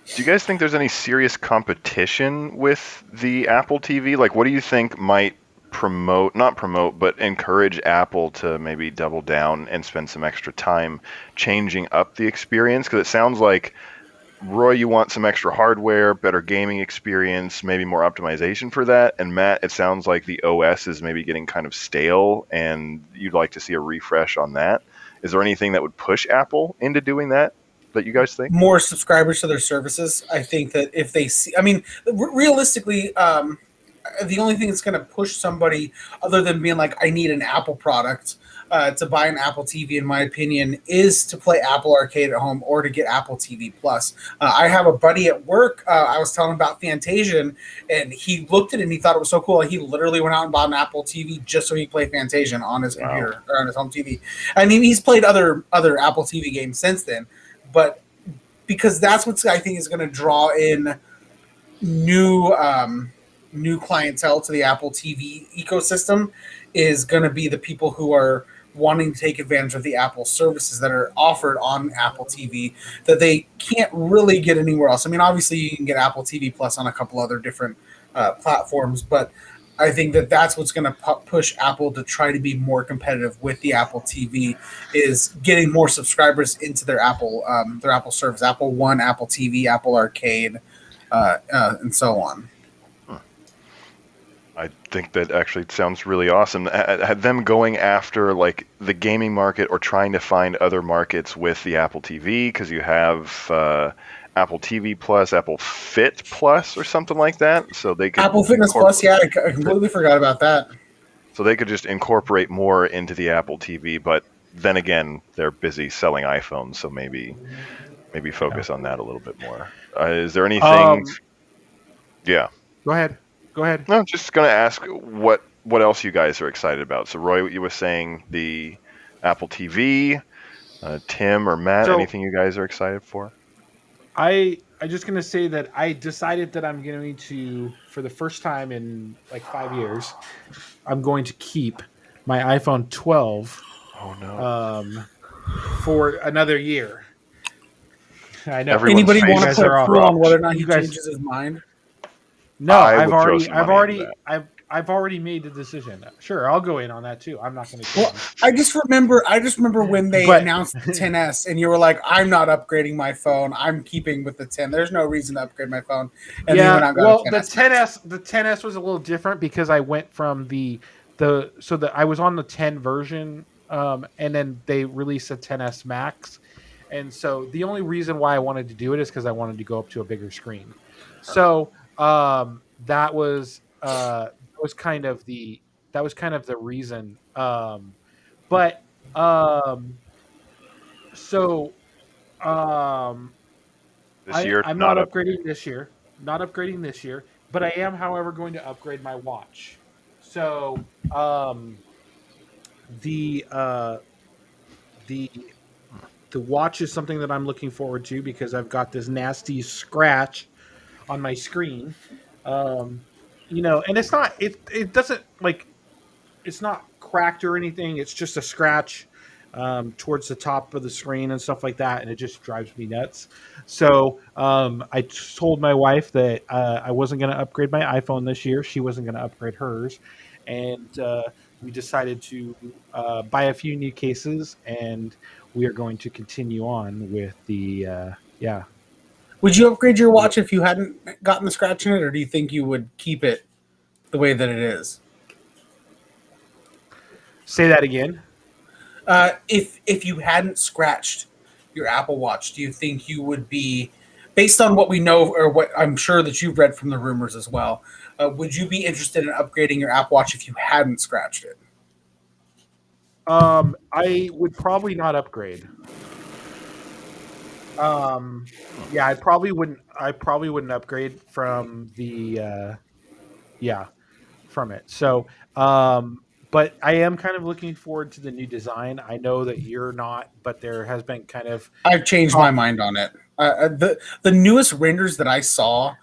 do you guys think there's any serious competition with the Apple TV? Like, what do you think might not promote, but encourage Apple to maybe double down and spend some extra time changing up the experience? Because it sounds like, Roy, you want some extra hardware, better gaming experience, maybe more optimization for that. And Matt, it sounds like the OS is maybe getting kind of stale and you'd like to see a refresh on that. Is there anything that would push Apple into doing that you guys think? More subscribers to their services. I think that if they see, realistically, the only thing that's going to push somebody other than being like, I need an Apple product to buy an Apple TV, in my opinion, is to play Apple Arcade at home or to get Apple TV Plus. I have a buddy at work. I was telling him about Fantasian, and he looked at it and he thought it was so cool. He literally went out and bought an Apple TV just so he could play Fantasian on his computer or on his home TV. I mean, he's played other Apple TV games since then, but because that's what I think is going to draw in new clientele to the Apple TV ecosystem, is going to be the people who are wanting to take advantage of the Apple services that are offered on Apple TV that they can't really get anywhere else. I mean, obviously you can get Apple TV Plus on a couple other different platforms, but I think that that's what's going to push Apple to try to be more competitive with the Apple TV, is getting more subscribers into their Apple service, Apple One, Apple TV, Apple Arcade, and so on. I think that actually sounds really awesome. Them going after like the gaming market or trying to find other markets with the Apple TV, because you have Apple TV Plus, Apple Fit Plus, or something like that. So they could Apple Fitness Plus. Yeah, I completely forgot about that. So they could just incorporate more into the Apple TV, but then again, they're busy selling iPhones, so maybe focus on that a little bit more. Is there anything? Yeah. Go ahead. No, just going to ask what else you guys are excited about. So, Roy, you were saying the Apple TV. Tim or Matt, anything you guys are excited for? I'm just going to say that I decided that I'm going to, for the first time in like 5 years, I'm going to keep my iPhone 12 for another year. I know. Anybody want to put a clue on whether or not he guys changes his mind? No, I've already already made the decision. Sure, I'll go in on that too. I'm not going to. Well, I just remember when they announced the 10s, and you were like, "I'm not upgrading my phone. I'm keeping with the 10. There's no reason to upgrade my phone." And then you went out and got a 10s. the 10s was a little different because I went from I was on the 10 version, and then they released a 10s Max, and so the only reason why I wanted to do it is because I wanted to go up to a bigger screen. So that was kind of the reason. But so this year, I'm not upgrading this year. Not upgrading this year, but I am, however, going to upgrade my watch. So the watch is something that I'm looking forward to because I've got this nasty scratch on my screen. And it's not it doesn't like it's not cracked or anything. It's just a scratch towards the top of the screen and stuff like that, and it just drives me nuts. So I told my wife that I wasn't going to upgrade my iPhone this year. She wasn't going to upgrade hers, and we decided to buy a few new cases, and we are going to continue on with the Would you upgrade your watch if you hadn't gotten the scratch in it, or do you think you would keep it the way that it is? Say that again. If you hadn't scratched your Apple Watch, do you think you would be, based on what we know or what I'm sure that you've read from the rumors as well, would you be interested in upgrading your Apple Watch if you hadn't scratched it? I would probably not upgrade. I probably wouldn't upgrade from the from it. So but I am kind of looking forward to the new design. I know that you're not, but there has been kind of I've changed my mind on it. The newest renders that I saw,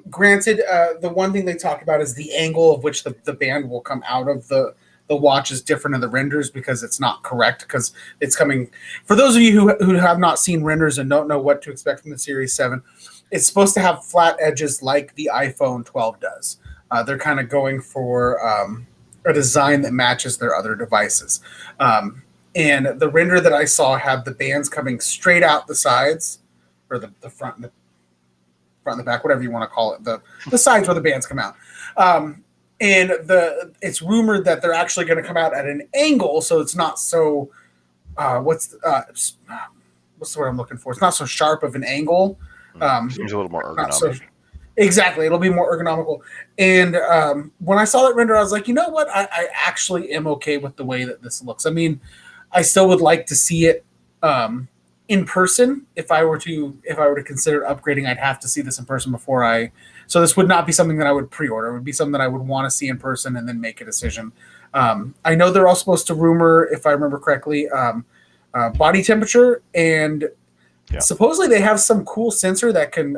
granted, the one thing they talk about is the angle of which the band will come out of the watch is different in the renders because it's not correct, because it's coming. For those of you who have not seen renders and don't know what to expect from the Series 7, it's supposed to have flat edges like the iPhone 12 does. They're kind of going for a design that matches their other devices. And the render that I saw had the bands coming straight out the sides, or the front and the back, whatever you want to call it, the sides where the bands come out. And it's rumored that they're actually going to come out at an angle, so it's not so what's the word I'm looking for? It's not so sharp of an angle. Seems a little more ergonomic. Exactly, it'll be more ergonomical. And when I saw that render, I was like, you know what? I actually am okay with the way that this looks. I mean, I still would like to see it in person. If I were to consider upgrading, I'd have to see this in person before I. So this would not be something that I would pre-order. It would be something that I would want to see in person and then make a decision. I know they're all supposed to rumor, if I remember correctly, body temperature, and supposedly they have some cool sensor that can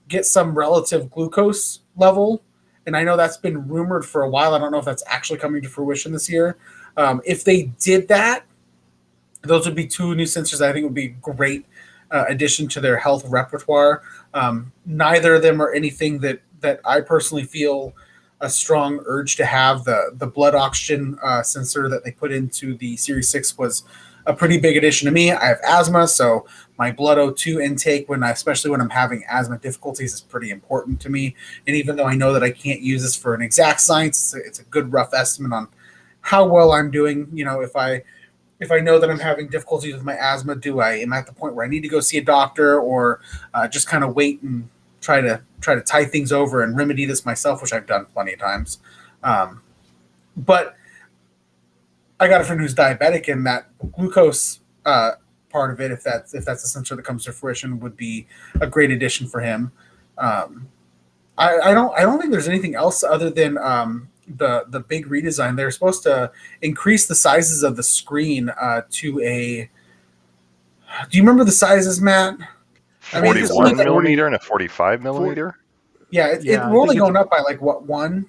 get some relative glucose level. And I know that's been rumored for a while. I don't know if that's actually coming to fruition this year. If they did that, those would be two new sensors that I think would be great addition to their health repertoire. Neither of them are anything that I personally feel a strong urge to have. The blood oxygen sensor that they put into the Series 6 was a pretty big addition to me. I have asthma, so my blood O2 intake, especially when I'm having asthma difficulties, is pretty important to me. And even though I know that I can't use this for an exact science, it's a good rough estimate on how well I'm doing. You know, if I know that I'm having difficulties with my asthma, am I at the point where I need to go see a doctor, or just kind of wait and try to tie things over and remedy this myself, which I've done plenty of times. But I got a friend who's diabetic, and that glucose part of it, if that's a sensor that comes to fruition, would be a great addition for him. I don't think there's anything else other than the big redesign. They're supposed to increase the sizes of the screen to a. Do you remember the sizes, Matt? 41 millimeter and a 45 millimeter. We're only going up by like what, 1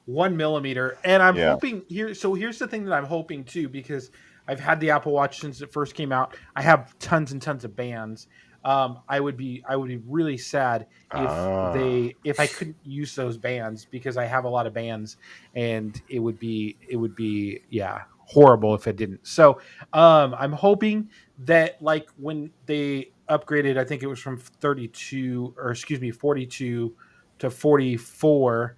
millimeter, and I'm hoping here. So here's the thing that I'm hoping too, because I've had the Apple Watch since it first came out. I have tons and tons of bands. I would be really sad if I couldn't use those bands, because I have a lot of bands, and it would be horrible if it didn't. So I'm hoping that, like, when they upgraded, I think it was from 42 to 44,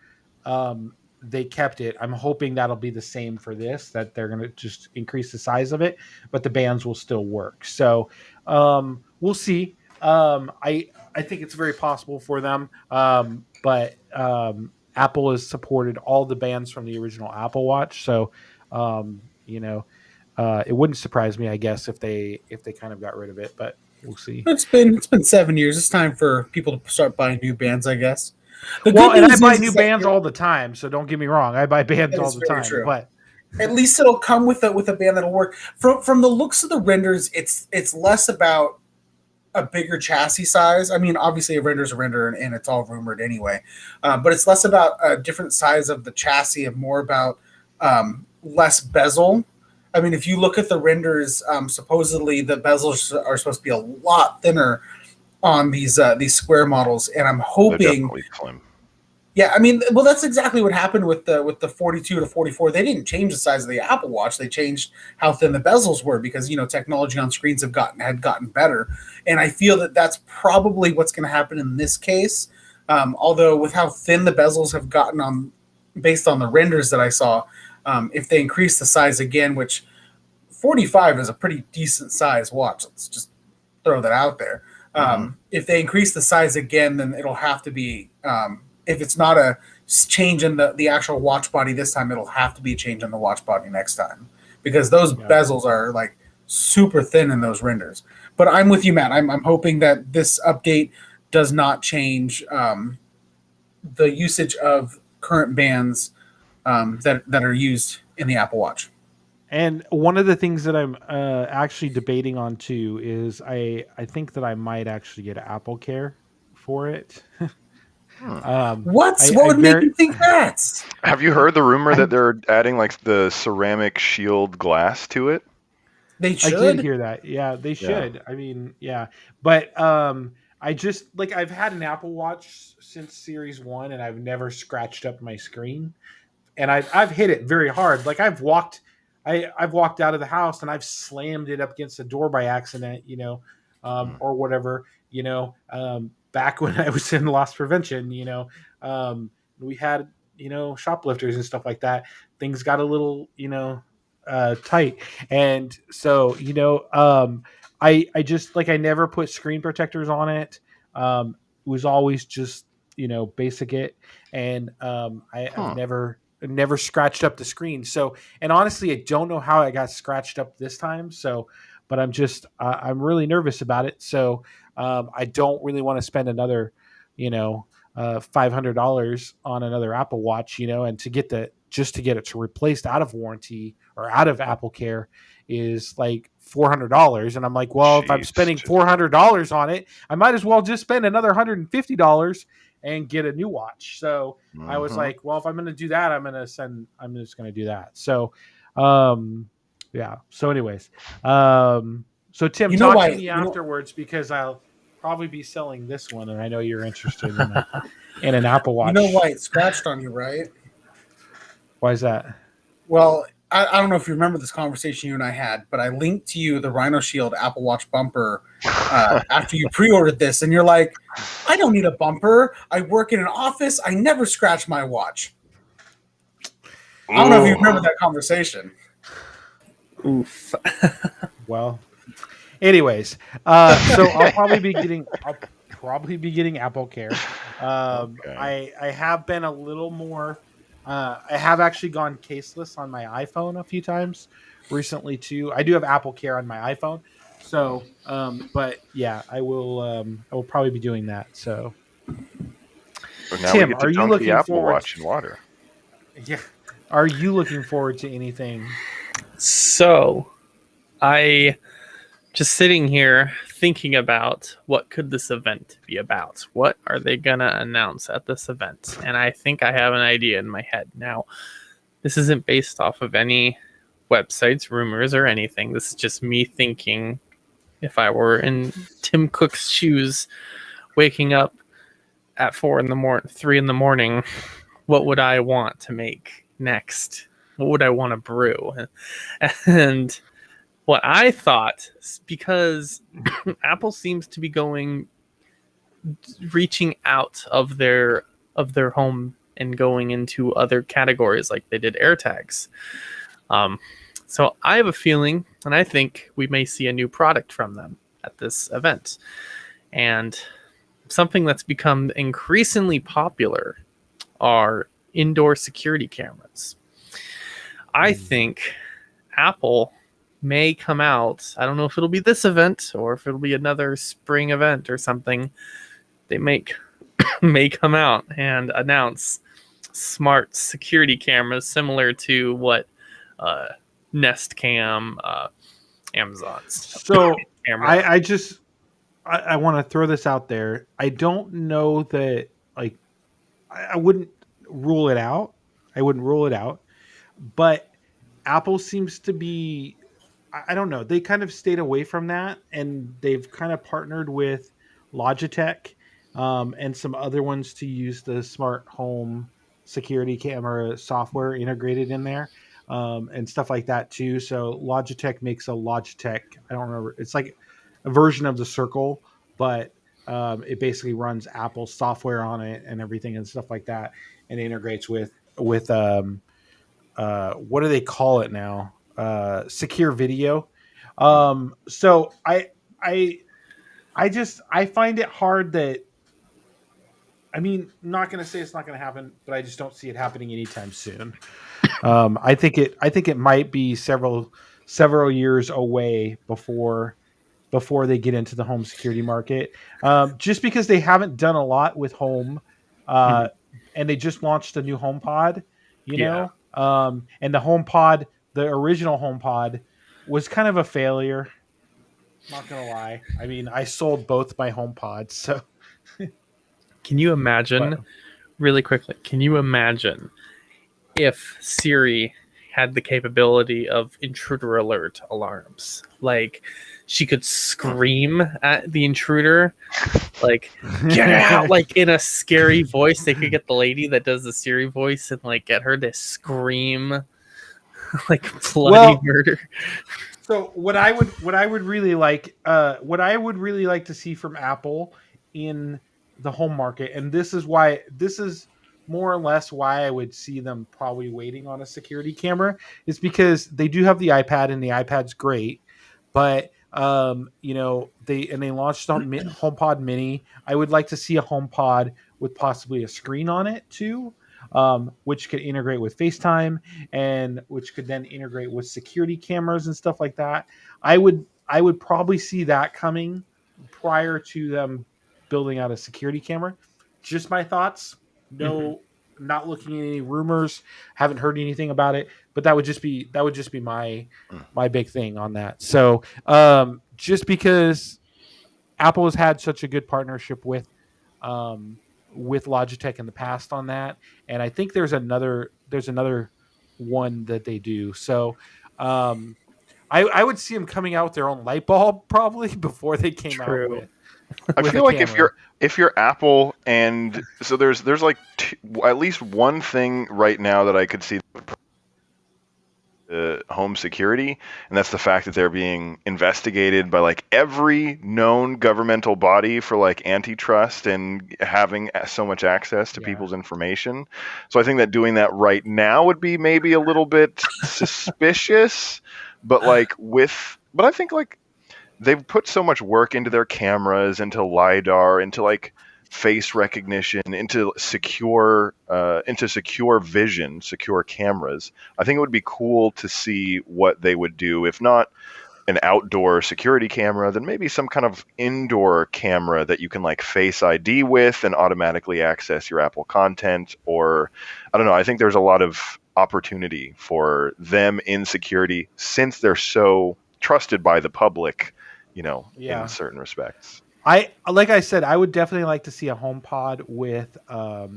they kept it. I'm hoping that'll be the same for this, that they're going to just increase the size of it, but the bands will still work. So we'll see. I think it's very possible for them. But Apple has supported all the bands from the original Apple Watch. So, it wouldn't surprise me, I guess, if they kind of got rid of it, but we'll see. It's been 7 years. It's time for people to start buying new bands, I guess. I buy new bands all the time, so don't get me wrong. I buy bands all the time, true. But at least it'll come with a band that'll work. From the looks of the renders, it's less about a bigger chassis size. I mean, obviously a render's a render, and it's all rumored anyway. But it's less about a different size of the chassis and more about less bezel. I mean, if you look at the renders, supposedly the bezels are supposed to be a lot thinner on these square models, and I'm hoping. Yeah, I mean, well, that's exactly what happened with the 42 to 44. They didn't change the size of the Apple Watch; they changed how thin the bezels were, because technology on screens had gotten better, and I feel that that's probably what's going to happen in this case. Although with how thin the bezels have gotten based on the renders that I saw, if they increase the size again, which 45 is a pretty decent size watch, let's just throw that out there. If they increase the size again, then it'll have to be, if it's not a change in the actual watch body this time, it'll have to be a change in the watch body next time, because those bezels are like super thin in those renders. But I'm with you, Matt. I'm hoping that this update does not change the usage of current bands that are used in the Apple Watch. And one of the things that I'm actually debating on too is I think that I might actually get Apple Care for it. What would make you think that? Have you heard the rumor that they're adding like the ceramic shield glass to it? They should. I did hear that. Yeah, they should. Yeah. I mean, yeah. But I just, like, I've had an Apple Watch since Series 1, and I've never scratched up my screen. And I've hit it very hard. Like, I've walked out of the house and I've slammed it up against the door by accident, or whatever, back when I was in loss prevention, we had, shoplifters and stuff like that. Things got a little, tight. And so, I just, like, I never put screen protectors on it. It was always just, basic it. And I've never scratched up the screen. So, and honestly, I don't know how I got scratched up this time. So, but I'm just, I'm really nervous about it. So, I don't really want to spend another, $500 on another Apple Watch, and to get it replaced out of warranty or out of Apple Care is like $400. And I'm like, well, if I'm spending $400 on it, I might as well just spend another $150 and get a new watch. So I was like, well, if I'm going to do that, I'm just going to do that. So, yeah. So anyways, so Tim, talk to me afterwards, because I'll probably be selling this one, and I know you're interested in an Apple Watch. You know why it scratched on you, right? Why is that? Well, I don't know if you remember this conversation you and I had, but I linked to you the Rhino Shield Apple Watch bumper after you pre-ordered this, and you're like, I don't need a bumper. I work in an office. I never scratch my watch. I don't know if you remember that conversation. Oof. Well, anyways, so I'll probably be getting Apple Care. Okay. I have been a little more. I have actually gone caseless on my iPhone a few times recently too. I do have Apple Care on my iPhone, so but yeah, I will probably be doing that. So, Tim, are you looking Apple Watch in water? Yeah, are you looking forward to anything? So, I just sitting here thinking about what could this event be about? What are they going to announce at this event? And I think I have an idea in my head. Now, this isn't based off of any websites, rumors, or anything. This is just me thinking if I were in Tim Cook's shoes, waking up at 3 in the morning, what would I want to make next? What would I want to brew? And what I thought, because Apple seems to be reaching out of their home and going into other categories like they did AirTags. So I have a feeling, and I think we may see a new product from them at this event. And something that's become increasingly popular are indoor security cameras. I think Apple may come out. I don't know if it'll be this event or if it'll be another spring event or something. They may come out and announce smart security cameras similar to what Nest Cam, Amazon's. So I want to throw this out there. I don't know that, like, I wouldn't rule it out. But Apple seems to be, I don't know. They kind of stayed away from that, and they've kind of partnered with Logitech and some other ones to use the smart home security camera software integrated in there. And stuff like that too. So Logitech makes a Logitech. I don't remember. It's like a version of the Circle, but it basically runs Apple software on it and everything and stuff like that, and integrates with what do they call it now? Secure video. So I find it hard that. I mean, I'm not going to say it's not going to happen, but I just don't see it happening anytime soon. I think it might be several years away before they get into the home security market. Just because they haven't done a lot with home, and they just launched a new HomePod, you know, and the HomePod, the original HomePod, was kind of a failure. Not gonna lie. I mean, I sold both my HomePods, so. Can you imagine, really quickly, if Siri had the capability of intruder alert alarms? Like, she could scream at the intruder, like, get out, like, in a scary voice. They could get the lady that does the Siri voice and, like, get her to scream, like, bloody murder. So what I would really like to see from Apple in the home market, and this is more or less why I would see them probably waiting on a security camera, is because they do have the iPad, and the iPad's great, but they launched on HomePod Mini. I would like to see a HomePod with possibly a screen on it too, which could integrate with FaceTime, and which could then integrate with security cameras and stuff like that. I would probably see that coming prior to them building out a security camera. Just my thoughts. No, not looking at any rumors. Haven't heard anything about it, but that would just be my big thing on that. So just because Apple has had such a good partnership with Logitech in the past on that, and I think there's another one that they do. So I would see them coming out with their own light bulb probably before they came out with. I feel like if you're Apple, and so there's like at least one thing right now that I could see home security, and that's the fact that they're being investigated by like every known governmental body for like antitrust and having so much access to people's information. So I think that doing that right now would be maybe a little bit suspicious, but I think like they've put so much work into their cameras, into LiDAR, into like face recognition, into secure vision, secure cameras. I think it would be cool to see what they would do. If not an outdoor security camera, then maybe some kind of indoor camera that you can like Face ID with and automatically access your Apple content. Or I don't know. I think there's a lot of opportunity for them in security since they're so trusted by the public, in certain respects. Like I said, I would definitely like to see a HomePod with a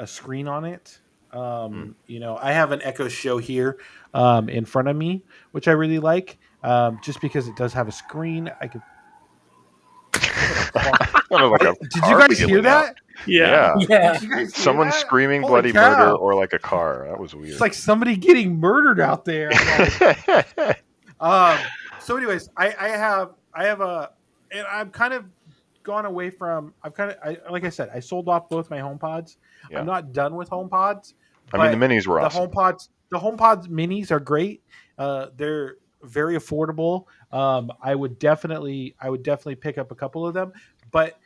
screen on it. I have an Echo Show here in front of me, which I really like. just because it does have a screen. I could. Did you guys hear that? Yeah. Did you guys hear Someone that? screaming Holy bloody cow. murder or like a car. That was weird. It's like somebody getting murdered out there. So anyways, I have and I've kind of gone away from, like I said, I sold off both my HomePods. Yeah. I'm not done with HomePods. I mean, the minis were awesome. The HomePods minis are great. They're very affordable. I would definitely pick up a couple of them, but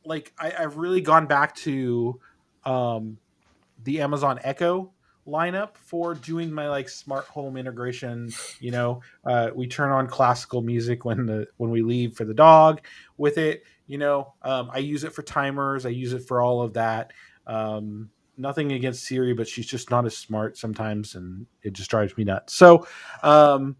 like I've really gone back to the Amazon Echo lineup for doing my like smart home integration. We turn on classical music when we leave for the dog with it. I use it for timers. I use it for all of that. Nothing against Siri, but she's just not as smart sometimes, and it just drives me nuts. So, and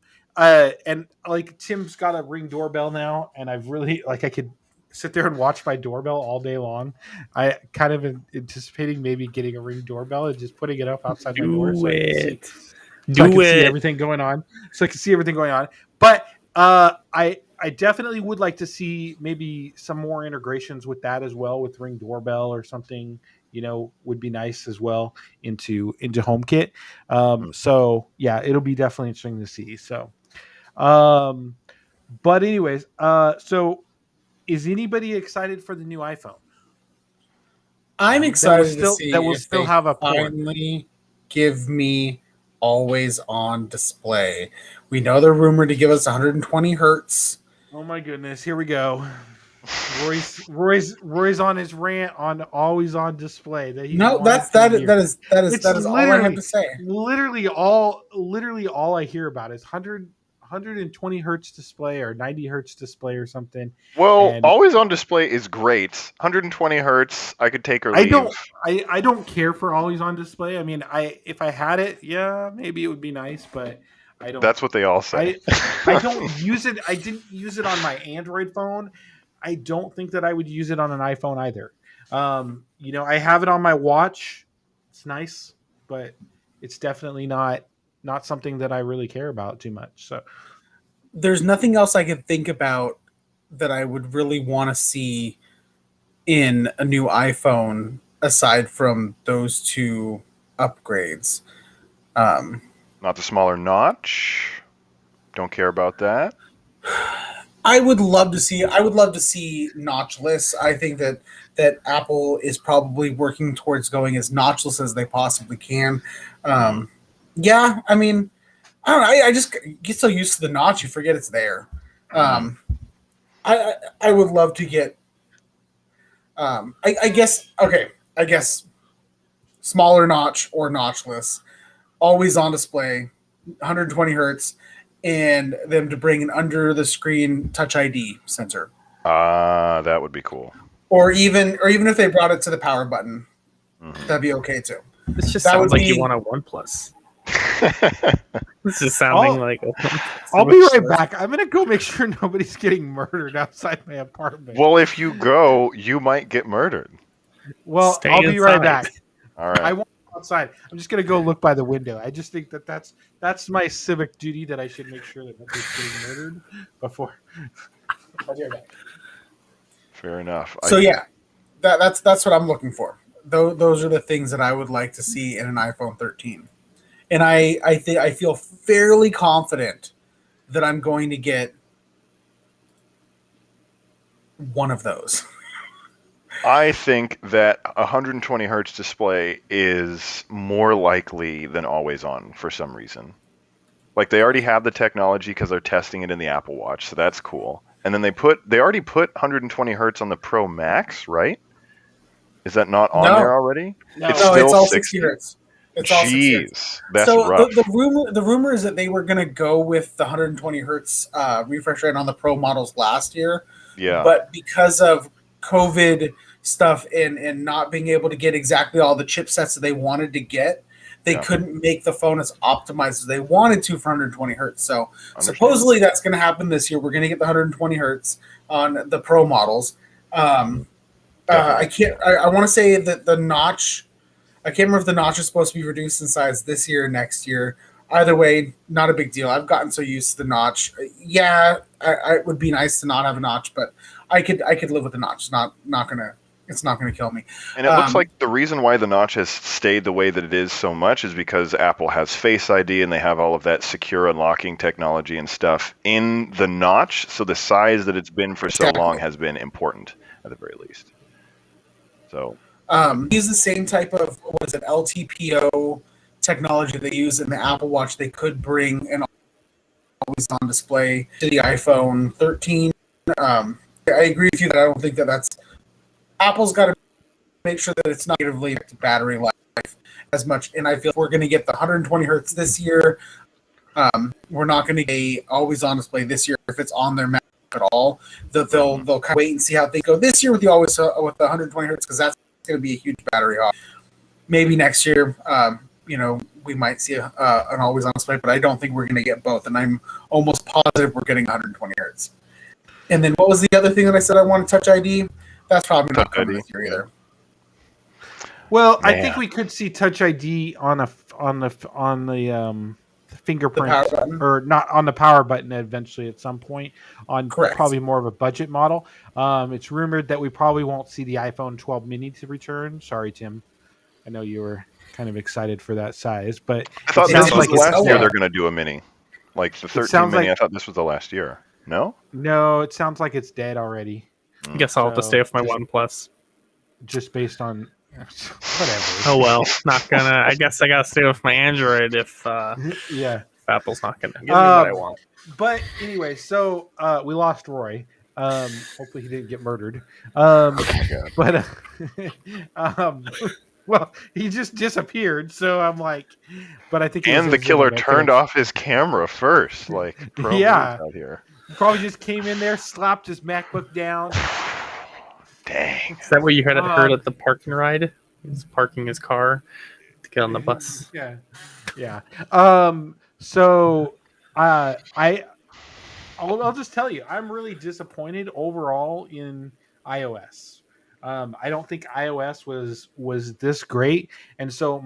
like Tim's got a Ring doorbell now, and I've really I could sit there and watch my doorbell all day long. I kind of anticipating maybe getting a Ring doorbell and just putting it up outside my door so I can see everything going on. But I definitely would like to see maybe some more integrations with that as well, with Ring doorbell or something. Would be nice as well into HomeKit. So yeah, it'll be definitely interesting to see. So, but anyways, so is anybody excited for the new iPhone? I'm excited to see that will still have a port. Finally give me always on display. We know they're rumored to give us 120 hertz. Oh my goodness, here we go. Roy's on his rant on always on display. That is all I have to say. Literally all I hear about is 120 hertz display or 90 hertz display or something. Well, always on display is great. 120 hertz, I could take or leave. I don't care for always on display. I mean, if I had it, yeah, maybe it would be nice, but I don't. That's what they all say. I don't use it. I didn't use it on my Android phone. I don't think that I would use it on an iPhone either. I have it on my watch. It's nice, but it's definitely not something that I really care about too much. So there's nothing else I can think about that I would really want to see in a new iPhone aside from those two upgrades. Not the smaller notch. Don't care about that. I would love to see notchless. I think that Apple is probably working towards going as notchless as they possibly can. Yeah, I mean, I don't know. I just get so used to the notch, you forget it's there. I would love to get. I guess smaller notch or notchless, always on display, 120 hertz. And them to bring an under the screen Touch ID sensor. That would be cool. Or even if they brought it to the power button, that'd be okay too. This just sounds like you want a OnePlus. This is sounding like. I'll be right back. I'm gonna go make sure nobody's getting murdered outside my apartment. Well, if you go, you might get murdered. Well, I'll be right back. All right. I won't go outside. I'm just gonna go look by the window. I just think that's my civic duty that I should make sure that nobody's getting murdered before. I'll be right back. Fair enough. So yeah, that's what I'm looking for. Those are the things that I would like to see in an iPhone 13, and I feel fairly confident that I'm going to get one of those. I think that 120 hertz display is more likely than always on for some reason. Like they already have the technology because they're testing it in the Apple Watch, so that's cool. And then they already put 120 hertz on the Pro Max, right? Is that not on there already? No, it's all 60 hertz. It's all 60 hertz. That's rough. The rumor is that they were going to go with the 120 hertz refresh rate on the Pro models last year. Yeah. But because of COVID stuff and not being able to get exactly all the chipsets that they wanted to get, they couldn't make the phone as optimized as they wanted to for 120 hertz. So supposedly that's going to happen this year. We're going to get the 120 hertz on the Pro models. I want to say that the notch, I can't remember if the notch is supposed to be reduced in size this year or next year. either way, not a big deal. I've gotten so used to the notch. Yeah, it would be nice to not have a notch, but I could live with the notch. It's not gonna kill me. And it looks like the reason why the notch has stayed the way that it is so much is because Apple has Face ID and they have all of that secure unlocking technology and stuff in the notch. So the size that it's been for so long has been important at the very least. So use the same type of LTPO technology they use in the Apple Watch. They could bring an always-on display to the iPhone 13. I agree with you that I don't think that's Apple's got to make sure that it's not negatively affecting battery life as much. And I feel we're going to get the 120 hertz this year. We're not going to get a always-on display this year if it's on their Mac at all. They'll kind of wait and see how things go this year with the 120 hertz because that's going to be a huge battery hog. Maybe next year, we might see an always-on display, but I don't think we're going to get both. And I'm almost positive we're getting 120 hertz. And then what was the other thing that I said I want Touch ID? That's probably not coming this year either. Well, I think we could see Touch ID on the fingerprint, or not on the power button eventually at some point on probably more of a budget model. It's rumored that we probably won't see the iPhone 12 mini to return. Sorry, Tim. I know you were kind of excited for that size, but I thought this was the last year they're going to do a mini. Like the 13 mini, I thought this was the last year. No? No, it sounds like it's dead already. I guess I'll have to stay with my OnePlus. Just based on whatever. Oh well, not gonna. I guess I gotta stay with my Android if if Apple's not gonna give me what I want. But anyway, so we lost Roy. Hopefully he didn't get murdered. Well, he just disappeared. So I'm like, but I think. And the killer turned off his camera first. Like, out here. Probably just came in there, slapped his MacBook down. Dang. Is that what you heard at the parking ride? He was parking his car to get on the bus. Yeah. So I'll just tell you, I'm really disappointed overall in iOS. I don't think iOS was this great, and so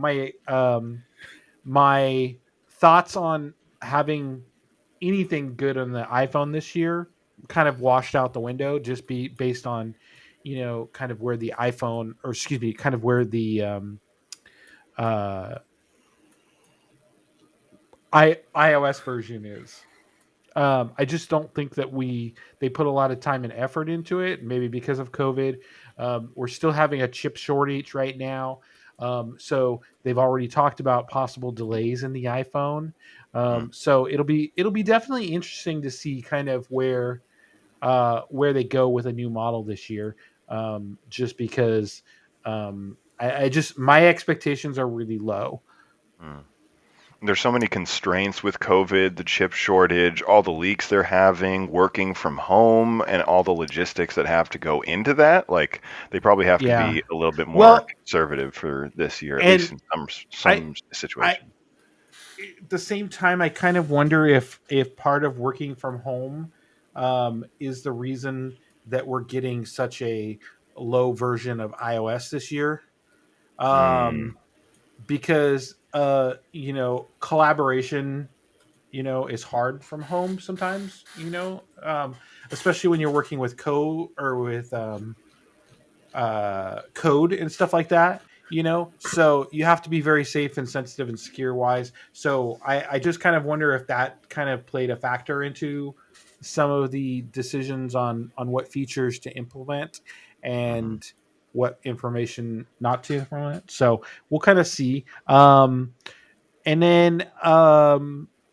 my thoughts on having anything good on the iPhone this year kind of washed out the window, just based on kind of where the iPhone, or excuse me, kind of where the iOS version is. I just don't think that they put a lot of time and effort into it. Maybe because of COVID, we're still having a chip shortage right now. So they've already talked about possible delays in the iPhone. So it'll be definitely interesting to see kind of where they go with a new model this year. Just because my expectations are really low. There's so many constraints with COVID, the chip shortage, all the leaks they're having, working from home, and all the logistics that have to go into that. Like, they probably have to be a little bit more conservative for this year, at least in some situations. At the same time, I kind of wonder if part of working from home is the reason that we're getting such a low version of iOS this year. Because collaboration, is hard from home sometimes, especially when you're working with code and stuff like that, so you have to be very safe and sensitive and secure wise. So I just kind of wonder if that kind of played a factor into some of the decisions on what features to implement and what information not to implement. So we'll kind of see. And then,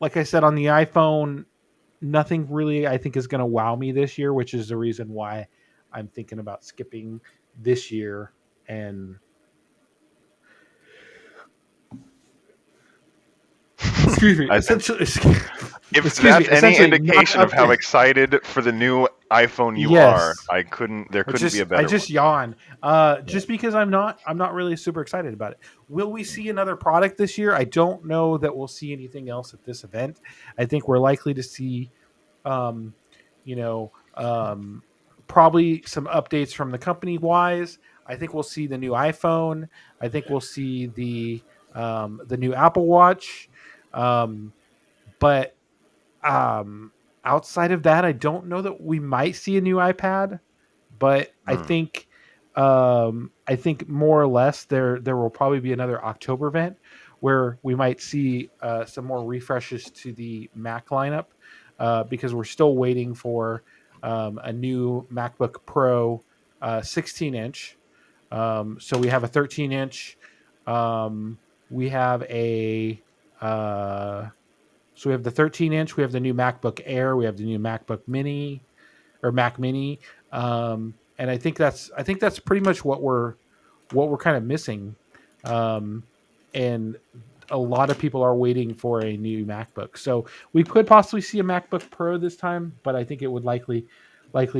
like I said, on the iPhone, nothing really I think is going to wow me this year, which is the reason why I'm thinking about skipping this year. And excuse me. If that's any indication of how excited for the new iPhone you are, there couldn't be a better. I just yawn. Just because I'm not really super excited about it. Will we see another product this year? I don't know that we'll see anything else at this event. I think we're likely to see, probably some updates from the company wise. I think we'll see the new iPhone. I think we'll see the new Apple Watch. But outside of that, I don't know that we might see a new iPad. But I think more or less there will probably be another October event where we might see some more refreshes to the Mac lineup because we're still waiting for a new MacBook Pro 16-inch. So we have a 13-inch. We have a so we have the 13-inch. We have the new MacBook Air. We have the new MacBook Mini or Mac Mini. And I think that's pretty much what we're kind of missing. And a lot of people are waiting for a new MacBook. So we could possibly see a MacBook Pro this time, but I think it would likely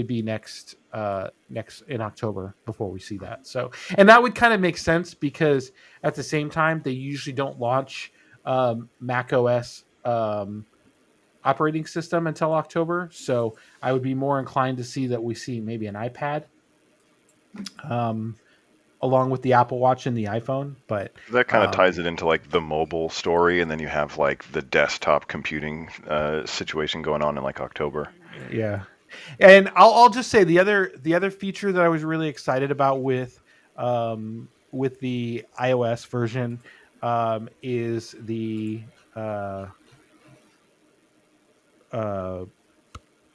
be next in October before we see that. So, and that would kind of make sense because at the same time, they usually don't launch Mac OS operating system until October. So I would be more inclined to see that we see maybe an iPad along with the Apple Watch and the iPhone. But that kind of ties it into like the mobile story, and then you have like the desktop computing situation going on in like October. Yeah. And I'll just say the other feature that I was really excited about with the iOS version is the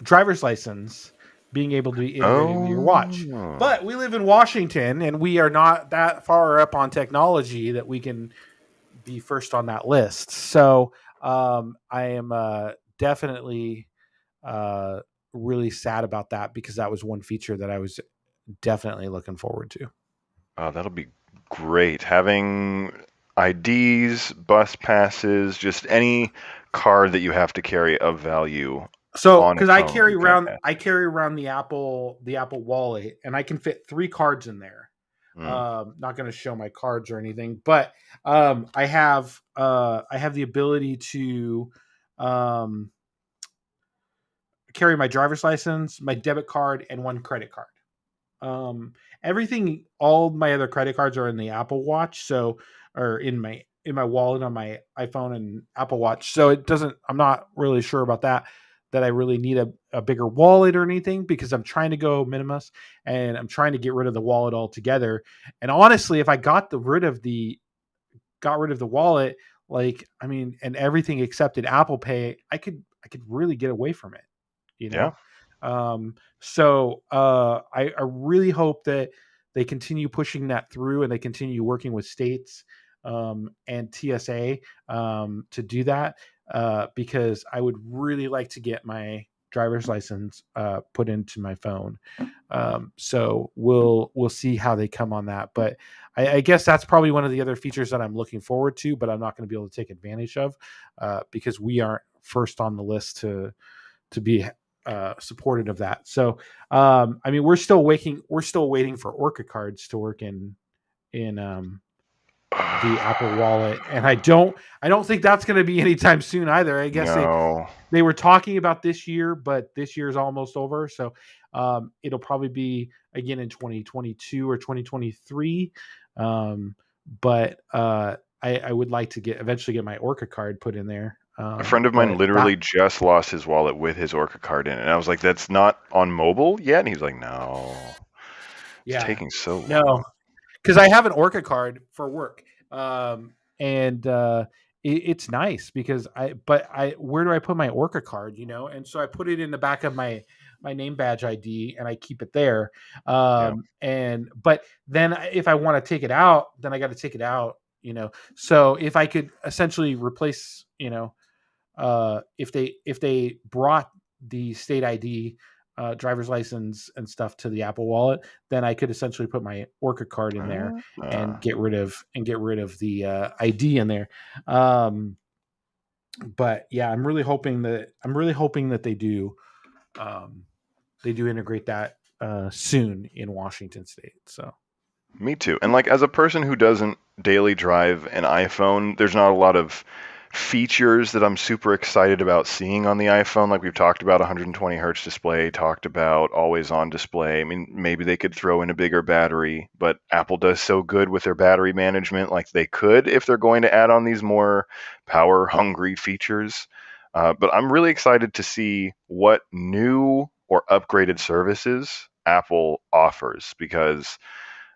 driver's license being able to be integrated into your watch. But we live in Washington, and we are not that far up on technology that we can be first on that list. So I am definitely really sad about that because that was one feature that I was definitely looking forward to. That'll be great. Having IDs, bus passes, just any card that you have to carry of value. So because I carry around the Apple Wallet, and I can fit 3 cards in there. Not going to show my cards or anything, but I have the ability to carry my driver's license, my debit card, and 1 credit card. Everything, all my other credit cards are in the Apple Watch, or in my wallet on my iPhone and Apple Watch. So I'm not really sure about that I really need a bigger wallet or anything, because I'm trying to go minimalist and I'm trying to get rid of the wallet altogether. And honestly, if I got rid of the wallet, and everything accepted Apple Pay, I could really get away from it, Yeah. So I really hope that they continue pushing that through, and they continue working with states and TSA to do that, because I would really like to get my driver's license put into my phone. So we'll see how they come on that. But I guess that's probably one of the other features that I'm looking forward to, but I'm not going to be able to take advantage of because we aren't first on the list to be supported of that. So we're still waiting for Orca cards to work in the Apple Wallet, and I don't think that's going to be anytime soon either. I guess they were talking about this year, but this year is almost over, so it'll probably be again in 2022 or 2023. But I would like to eventually get my Orca card put in there. A friend of mine literally just lost his wallet with his Orca card in it, and I was like, "That's not on mobile yet?" And he was like, "No, it's taking so long." No, because I have an Orca card for work, and it's nice because where do I put my Orca card? And so I put it in the back of my name badge ID, and I keep it there. But then if I want to take it out, then I got to take it out. So if I could essentially replace, if they brought the state ID, driver's license and stuff to the Apple Wallet, then I could essentially put my Orca card in there and get rid of the ID in there. But yeah, I'm really hoping that they do integrate that soon in Washington State. So. Me too. And as a person who doesn't daily drive an iPhone, there's not a lot of features that I'm super excited about seeing on the iPhone. Like we've talked about 120 hertz display, talked about always on display. I mean, maybe they could throw in a bigger battery, but Apple does so good with their battery management. Like they could if they're going to add on these more power hungry features. But I'm really excited to see what new or upgraded services Apple offers, because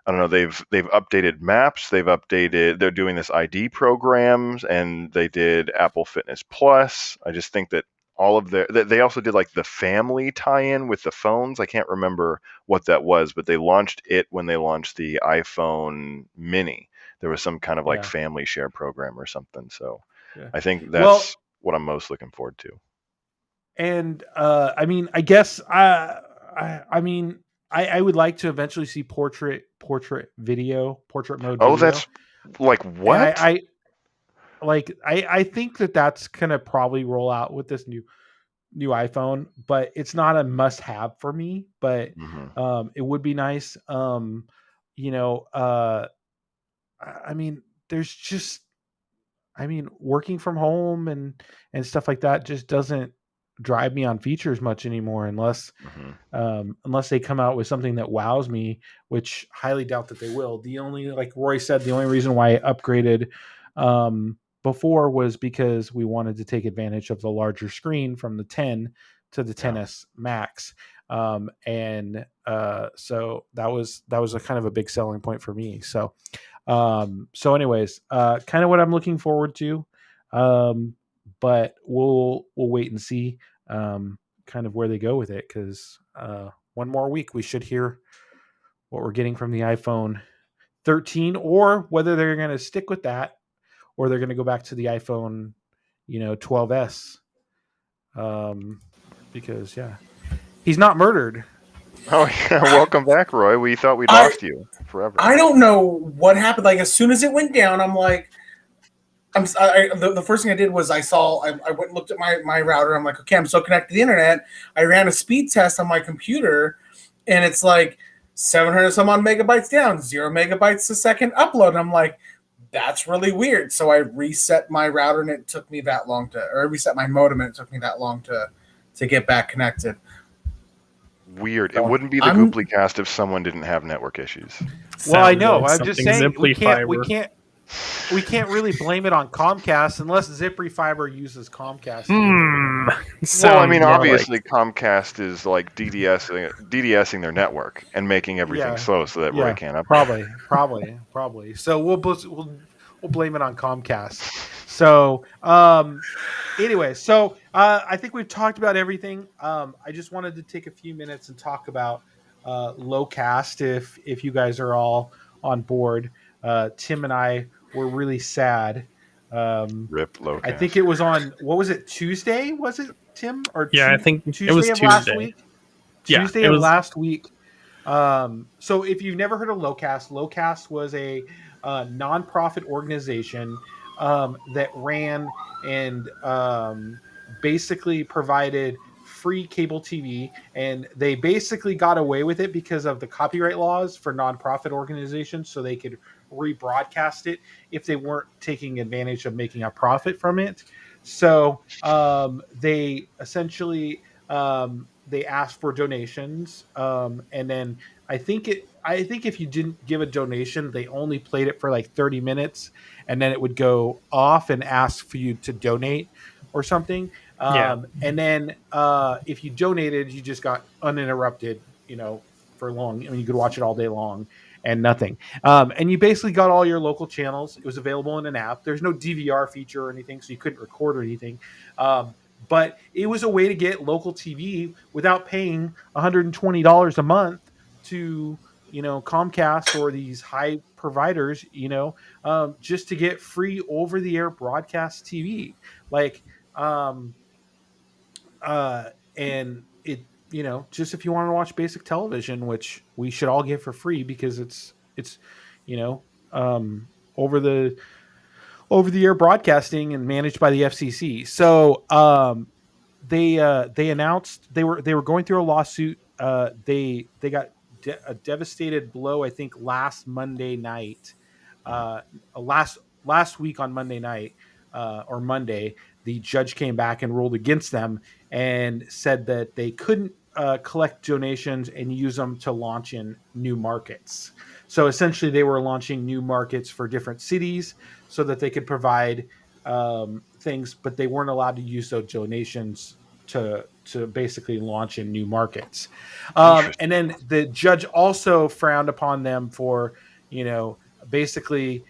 I don't know, they've updated Maps, they're doing this ID programs, and they did Apple Fitness Plus. I just think that all of they also did like the family tie-in with the phones. I can't remember what that was, but they launched it when they launched the iPhone Mini. There was some kind of like family share program or something. So I think that's what I'm most looking forward to. And I mean, I guess I mean, I would like to eventually see portrait mode video. Oh, that's like what? I think that's gonna probably roll out with this new iPhone, but it's not a must have for me. But it would be nice. You know, I mean, there's just, I mean, working from home and stuff like that just doesn't drive me on features much anymore, unless they come out with something that wows me, which highly doubt that they will. The only, like Roy said, the only reason why I upgraded before was because we wanted to take advantage of the larger screen from the 10 to the 10s Max. So that was a kind of a big selling point for me. So anyways, kind of what I'm looking forward to. But we'll wait and see kind of where they go with it, because one more week we should hear what we're getting from the iPhone 13, or whether they're going to stick with that, or they're going to go back to the iPhone 12s, because he's not murdered. Oh yeah, welcome back, Roy. We thought we'd lost you forever. I don't know what happened. Like as soon as it went down, I'm like, the first thing I did was I went and looked at my router. I'm like, okay, I'm so connected to the internet. I ran a speed test on my computer, and it's like 700 some odd megabytes down, 0 megabytes a second upload. And I'm like, that's really weird. So I reset my router, and it took me that long I reset my modem, and it took me that long to get back connected. Weird. It wouldn't be the Gooply cast if someone didn't have network issues. Well, I know. I'm just saying we can't really blame it on Comcast unless Zipry Fiber uses Comcast. Well, I mean, obviously Comcast is like DDSing their network and making everything slow so that Roy can't upload. Probably. So we'll blame it on Comcast. So anyway, so I think we've talked about everything. I just wanted to take a few minutes and talk about Lowcast if you guys are all on board. Tim and I were really sad. Rip Lowcast. I think it was on, what was it, Tuesday? Was it, Tim? Or I think Tuesday it was of Tuesday. Last week? Tuesday of last week. So if you've never heard of Lowcast was a nonprofit organization that ran and basically provided free cable TV, and they basically got away with it because of the copyright laws for nonprofit organizations, so they could rebroadcast it if they weren't taking advantage of making a profit from it. So they essentially they asked for donations, and then I think if you didn't give a donation, they only played it for like 30 minutes, and then it would go off and ask for you to donate or something. And then if you donated, you just got uninterrupted, for long. I mean, you could watch it all day long and nothing. And you basically got all your local channels. It was available in an app. There's no DVR feature or anything, so you couldn't record or anything. But it was a way to get local TV without paying $120 a month to, Comcast or these high providers, just to get free over-the-air broadcast TV. And it, just if you want to watch basic television, which we should all get for free because it's over the air broadcasting and managed by the FCC. So they announced they were going through a lawsuit. They got a devastated blow, I think, last Monday night, last week on Monday night. or Monday, the judge came back and ruled against them and said that they couldn't collect donations and use them to launch in new markets. So essentially, they were launching new markets for different cities so that they could provide things, but they weren't allowed to use those donations to basically launch in new markets. And then the judge also frowned upon them for, basically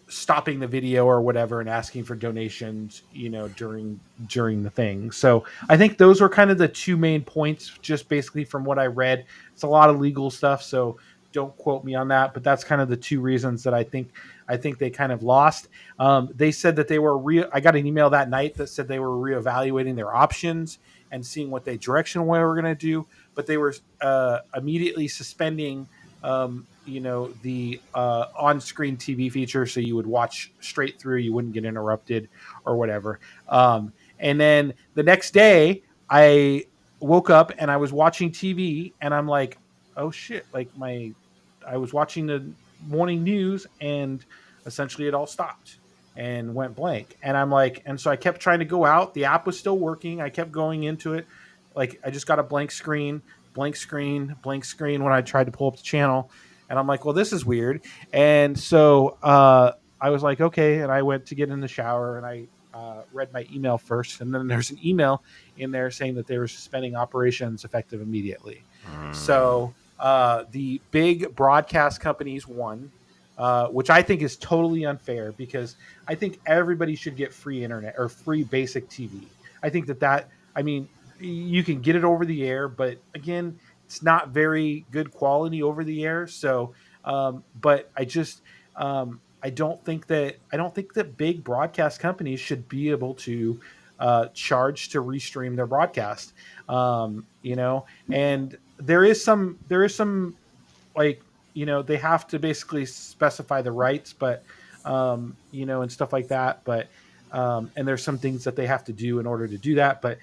stopping the video or whatever and asking for donations, during the thing. So I think those were kind of the two main points, just basically from what I read. It's a lot of legal stuff, so don't quote me on that, but that's kind of the two reasons that I think they kind of lost. They said that they were I got an email that night that said they were reevaluating their options and seeing what direction they were going to do, but they were immediately suspending the on-screen TV feature, so you would watch straight through, you wouldn't get interrupted or whatever. And then the next day, I woke up and I was watching TV, and I'm like, oh shit! I was watching the morning news, and essentially it all stopped and went blank. And I'm like, and so I kept trying to go out. The app was still working. I kept going into it, like I just got a blank screen when I tried to pull up the channel. And I'm like, well, this is weird. And so I was like, okay. And I went to get in the shower, and I read my email first. And then there's an email in there saying that they were suspending operations effective immediately. So the big broadcast companies won, which I think is totally unfair, because I think everybody should get free internet or free basic TV. I think you can get it over the air, but again, it's not very good quality over the air. So, but I don't think that big broadcast companies should be able to charge to restream their broadcast. And there is some they have to basically specify the rights, but and stuff like that. But and there's some things that they have to do in order to do that. But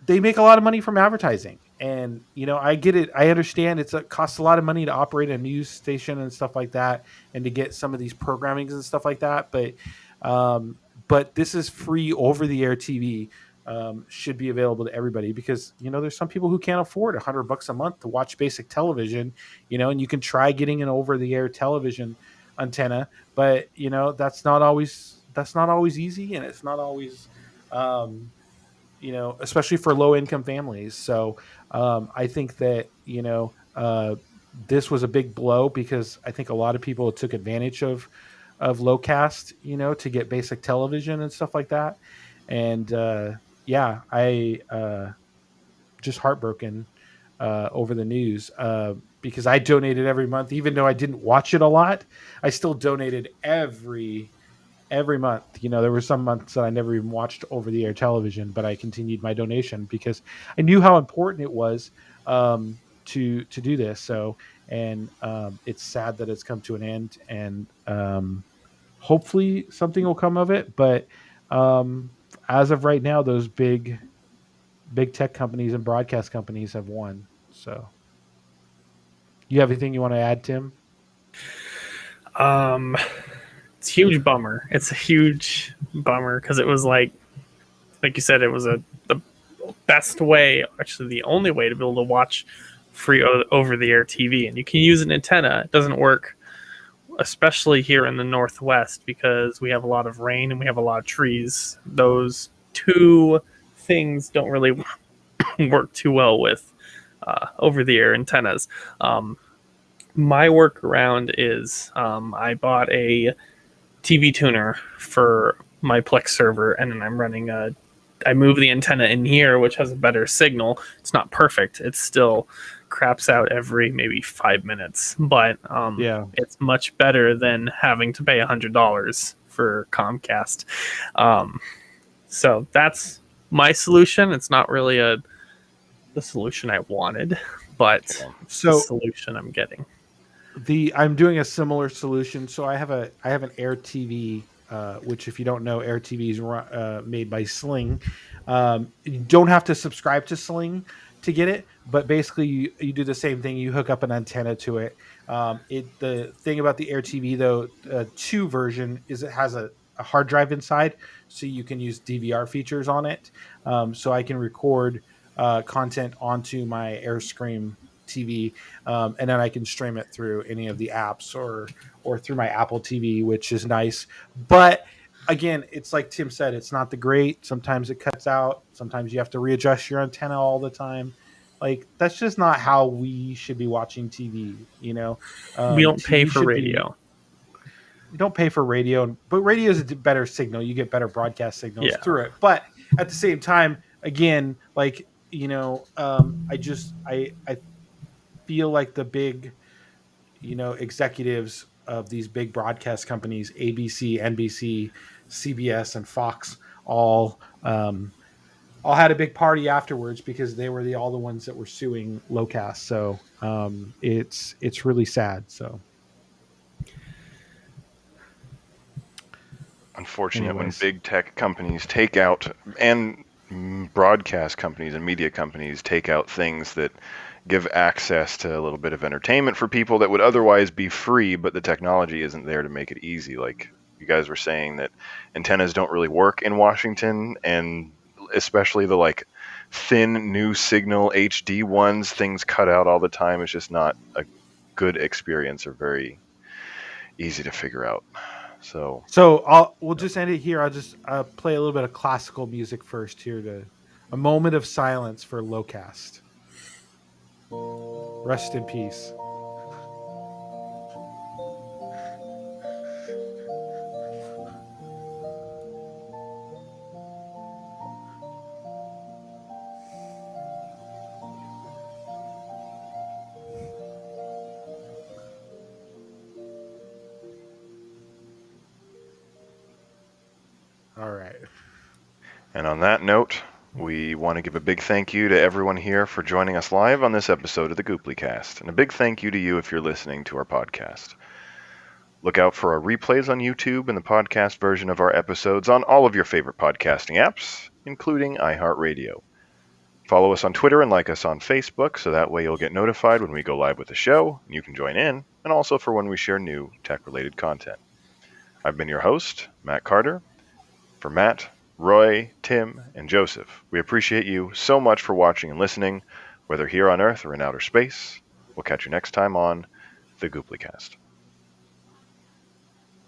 they make a lot of money from advertising, and I get it. I understand it costs a lot of money to operate a news station and stuff like that, and to get some of these programmings and stuff like that. But this is free over the air TV. Should be available to everybody, because there's some people who can't afford $100 a month to watch basic television, and you can try getting an over the air television antenna, but that's not always easy, and it's not always especially for low income families. So I think that this was a big blow, because I think a lot of people took advantage of Lowcast, to get basic television and stuff like that. And I just heartbroken over the news, because I donated every month, even though I didn't watch it a lot. I still donated every month. There were some months that I never even watched over the air television, but I continued my donation because I knew how important it was to do this. So, and it's sad that it's come to an end, and hopefully something will come of it. But as of right now, those big tech companies and broadcast companies have won. So, you have anything you want to add, Tim? It's a huge bummer. It's a huge bummer, because it was like you said, it was the best way, actually the only way, to be able to watch free over-the-air TV. And you can use an antenna. It doesn't work, especially here in the Northwest, because we have a lot of rain and we have a lot of trees. Those two things don't really work too well with over-the-air antennas. My workaround is I bought a TV tuner for my Plex server, and then I'm running I move the antenna in here, which has a better signal. It's not perfect. It still craps out every maybe 5 minutes, but it's much better than having to pay $100 for Comcast. So that's my solution. It's not really the solution I wanted, but it's the solution I'm getting. I'm doing a similar solution. So I have an Air TV, which, if you don't know, Air TV is made by Sling. You don't have to subscribe to Sling to get it, but basically you do the same thing. You hook up an antenna to it. The thing about the Air TV though, 2 version is it has a hard drive inside, so you can use DVR features on it. So I can record content onto my AirScream TV, and then I can stream it through any of the apps or through my Apple TV, which is nice. But again, it's like Tim said, it's not the great. Sometimes it cuts out. Sometimes you have to readjust your antenna all the time. Like, that's just not how we should be watching TV. We don't pay for radio. You don't pay for radio, but radio is a better signal. You get better broadcast signals through it. But at the same time, again, like, I feel like the big, executives of these big broadcast companies, ABC, NBC, CBS, and Fox, all had a big party afterwards because they were all the ones that were suing Locast. So it's really sad. So unfortunate when big tech companies take out, and broadcast companies and media companies take out things that give access to a little bit of entertainment for people that would otherwise be free, but the technology isn't there to make it easy. Like you guys were saying that antennas don't really work in Washington, and especially the like thin new signal HD ones, things cut out all the time. It's just not a good experience or very easy to figure out. So we'll just end it here. I'll just play a little bit of classical music first here, a moment of silence for Locast. Rest in peace. All right. And on that note, we want to give a big thank you to everyone here for joining us live on this episode of the Gooplycast, and a big thank you to you if you're listening to our podcast. Look out for our replays on YouTube and the podcast version of our episodes on all of your favorite podcasting apps, including iHeartRadio. Follow us on Twitter and like us on Facebook, so that way you'll get notified when we go live with the show, and you can join in, and also for when we share new tech-related content. I've been your host, Matt Carter. For Matt, Roy, Tim, and Joseph, we appreciate you so much for watching and listening, whether here on Earth or in outer space. We'll catch you next time on the Gooplycast.